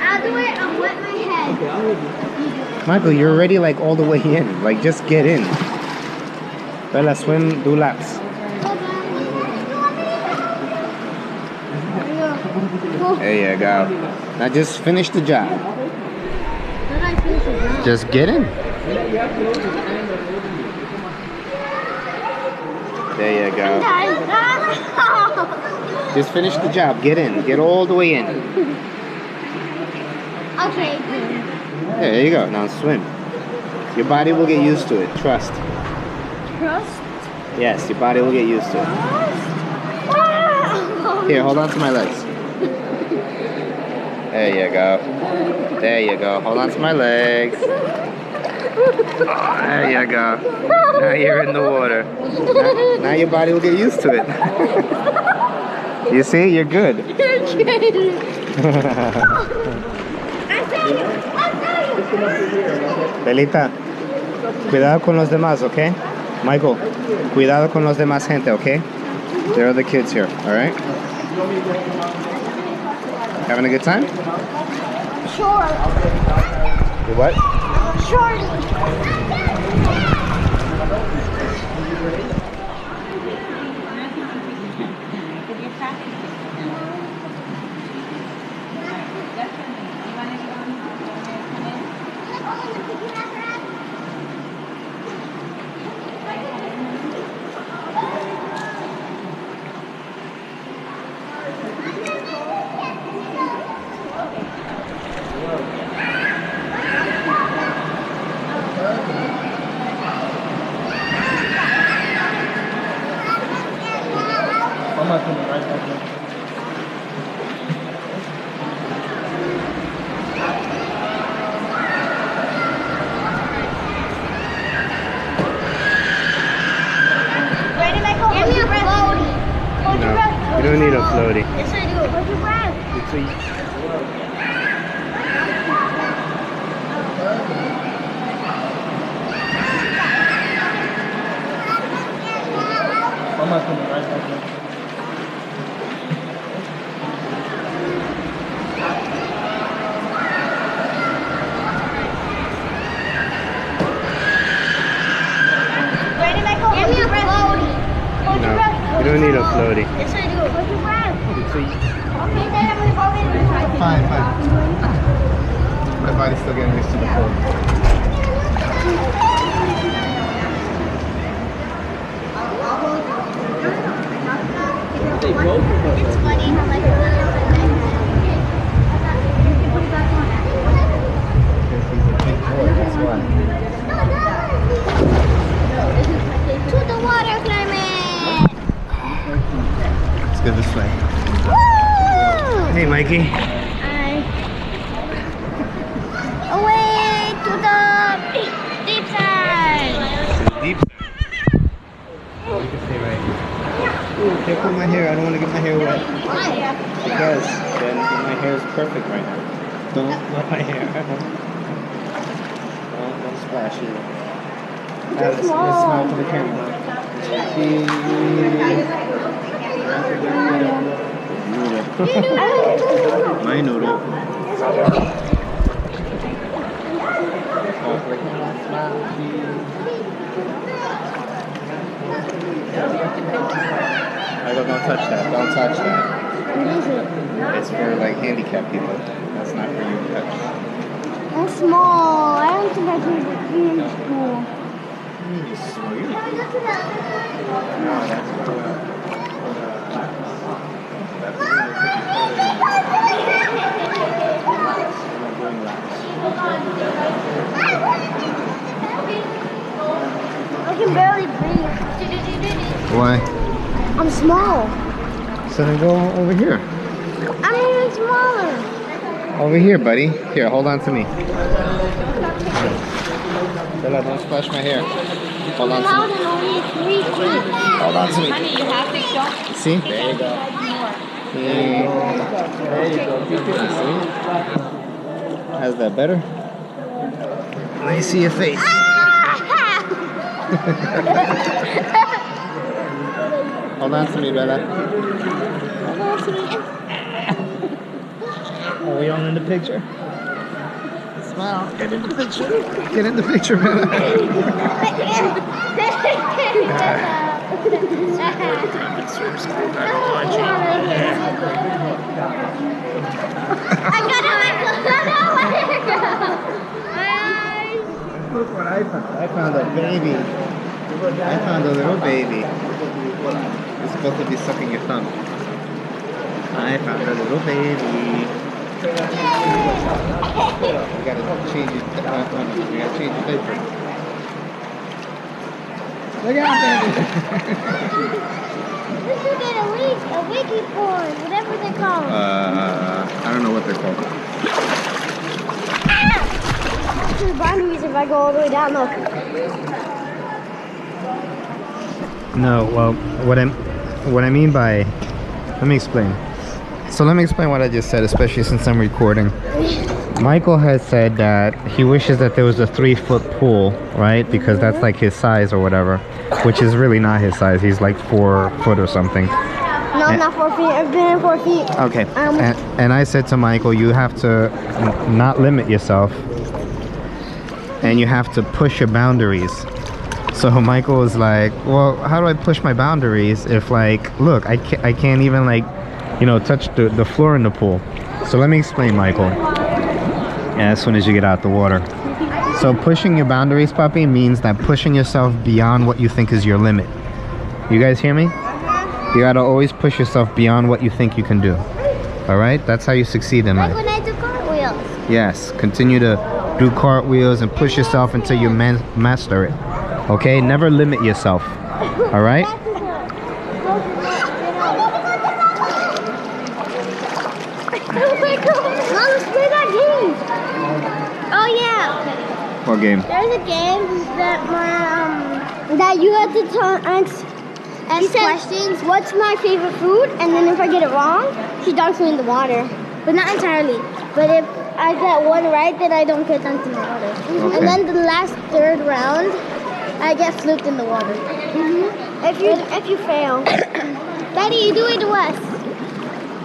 I'll do it. I'll wet my head. Michael, you're already like all the way in. Like, just get in. Bella, swim, do laps. There you go. Now just finish the job. Just get in. There you go. Just finish the job. Get in. Get all the way in. Okay. There you go. Now swim. Your body will get used to it. Trust. Trust? Yes, your body will get used to it. Here, hold on to my legs. There you go. There you go. Hold on to my legs. There you go. Now you're in the water. Now your body will get used to it. You see? You're good. Belita, cuidado con los demás, ¿ok? Michael, cuidado con los demás gente, ¿ok? There are the kids here, alright? Having a good time? Sure. You what? Sure. don't need a floaty. Yes, I do. Where's your friend? Ready, Michael? Give me a floaty. No, you don't need a floaty. Yes, I do. Where's your friend? It's a, Okay, then I'm gonna go in. fine. My body's still getting used to the cold. It's funny how like That's why. to the water climate. Let's go this way. Woo! Hey, Mikey. Away to the deep side. Deep. You can stay right here. Ooh, can't pull my hair. I don't want to get my hair wet. Because then my hair is perfect right now. Don't let my hair. Don't splash you. Let's smile for the camera. Noodle. My noodle. Don't touch that. Don't touch that. What is it? It's for like handicapped people. That's not for you to touch. I'm small. I don't think I can be in school. I can barely breathe. Why? I'm small. So then go over here. I'm even smaller. Over here, buddy. Here, hold on to me. Bella, don't splash my hair. Hold on to me. Only 3 feet. Hold on to me. Honey, you have to go. See? There you go. There you go. See? How's that better? Let me see your face. Hold on to me, Bella. Hold on to me. Are we all in the picture? Smile. Get in the picture. Get in the picture, Bella. Look what I found. I found a baby. I found a little baby. It's supposed to be sucking your thumb. I found a little baby. We gotta change it. We gotta change the paper. Look out, baby. We should get a wiki porn, whatever they call it. I don't know what they're called. To the boundaries if I go all the way down, look. No, well, what I mean by, let me explain. So let me explain what I just said, especially since I'm recording. Michael has said that he wishes that there was a 3-foot pool, right? Because that's like his size or whatever, which is really not his size. He's like 4 foot or something. No, I'm not 4 feet. I've been in 4 feet. Okay. And I said to Michael, you have to not limit yourself, and you have to push your boundaries. So Michael was like, well, how do I push my boundaries if, like, look, I can't even, like, you know, touch the floor in the pool. So let me explain, Michael. Yeah, as soon as you get out the water. So pushing your boundaries, puppy, means that pushing yourself beyond what you think is your limit. You guys hear me? You gotta always push yourself beyond what you think you can do. All right? That's how you succeed in life. Like when I do cartwheels. Yes, continue to do cartwheels and push yourself until you master it. Okay? Never limit yourself. All right? Oh yeah. What game? There's a game that that you have to asks questions. What's my favorite food? And then if I get it wrong, she dunks me in the water. But not entirely. But if I get one right, then I don't get dunked in the water. Okay. And then the last third round, I get fluked in the water. If you fail. Daddy, you do it to us.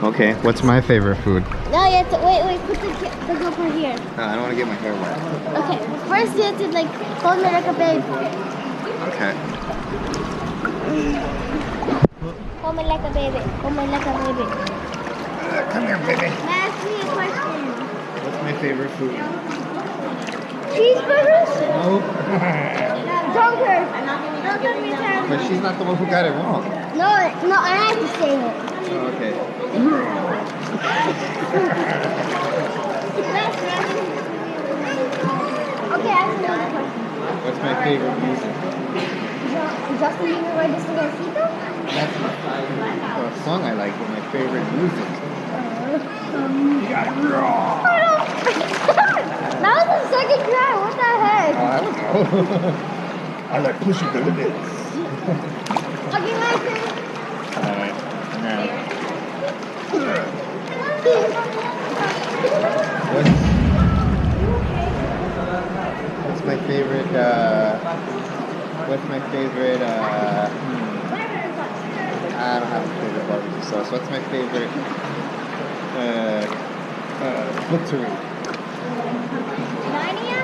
Okay, what's my favorite food? No, you have to wait. Put the GoPro here. No, I don't want to get my hair wet. Okay. First, you have to like hold me like a baby. Okay. Hold me like a baby. Hold me like a baby. Come here, baby. Ask me a question. What's my favorite food? Cheeseburgers? Nope. Dunkers. Don't get me tired. But she's not the one who got it wrong. No, I have to say it. Oh, okay. Okay, ask me another question. What's my favorite music? Justin Bieber, Rey Despacito? That's not a song I like, but my favorite music. That was the second try. What the heck? I don't know. I like pushing the limits. Okay, my turn. Alright, now. What's my favorite, I don't have a favorite barbecue sauce. What's my favorite, book to read? Narnia?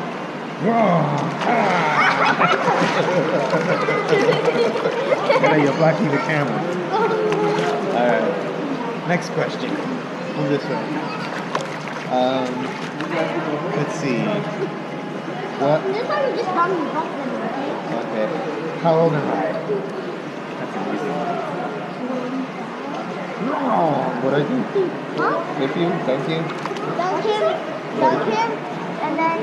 Yeah, you're blocking the camera. Alright, next question. Move this way. Let's see. What? This time you just bump me, okay? Okay. How old am I? That's an easy one. What I do? Huh? If you, dunk you? Dunk him, and then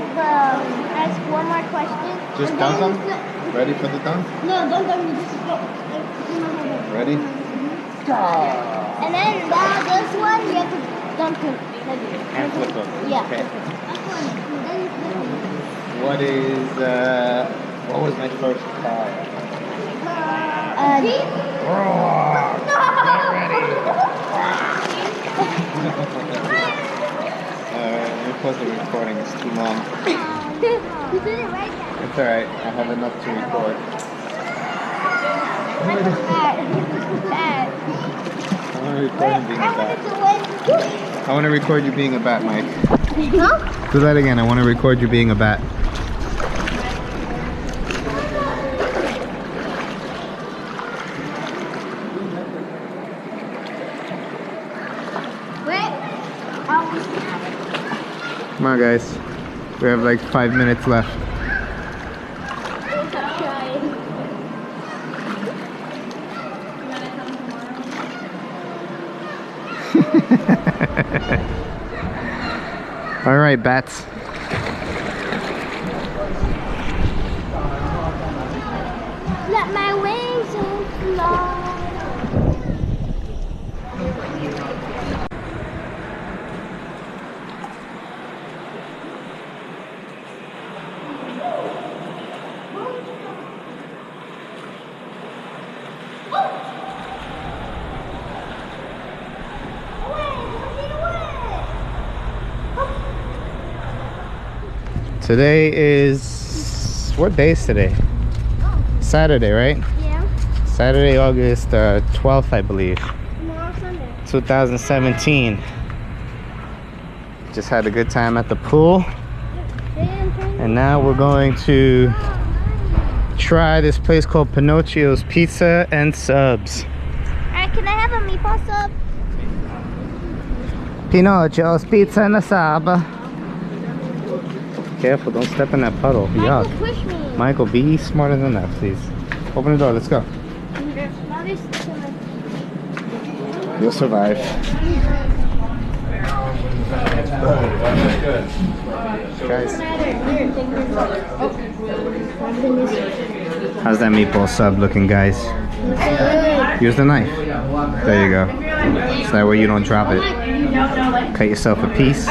ask one more question. Just and dunk then him? Ready for the dunk? No, don't dunk me, just go. Ready? And then this one, you have to dunk him. And flip him. Yeah. Okay. What was my first car? Jeep? You're supposed to be recording. It's too long. You did it right now. It's alright. I have enough to record. Bad. I want to record him being a bat. I want to record you being a bat, Mike. Huh? Do that again. I want to record you being a bat. Come on, guys. We have like 5 minutes left. All right, bats. Let my wings fly. Today is, what day is today? Saturday, right? Yeah. Saturday, August 12th, I believe. Tomorrow Sunday. 2017. Just had a good time at the pool. And now we're going to try this place called Pinocchio's Pizza and Subs. Alright, can I have a meatball sub? Pinocchio's Pizza and a Sub. Careful, don't step in that puddle. Michael, Yuck. push me. Michael, be smarter than that, please. Open the door, let's go. You'll survive. Guys, how's that meatball sub looking, guys? Use the knife. There you go. So that way you don't drop it. Cut yourself a piece.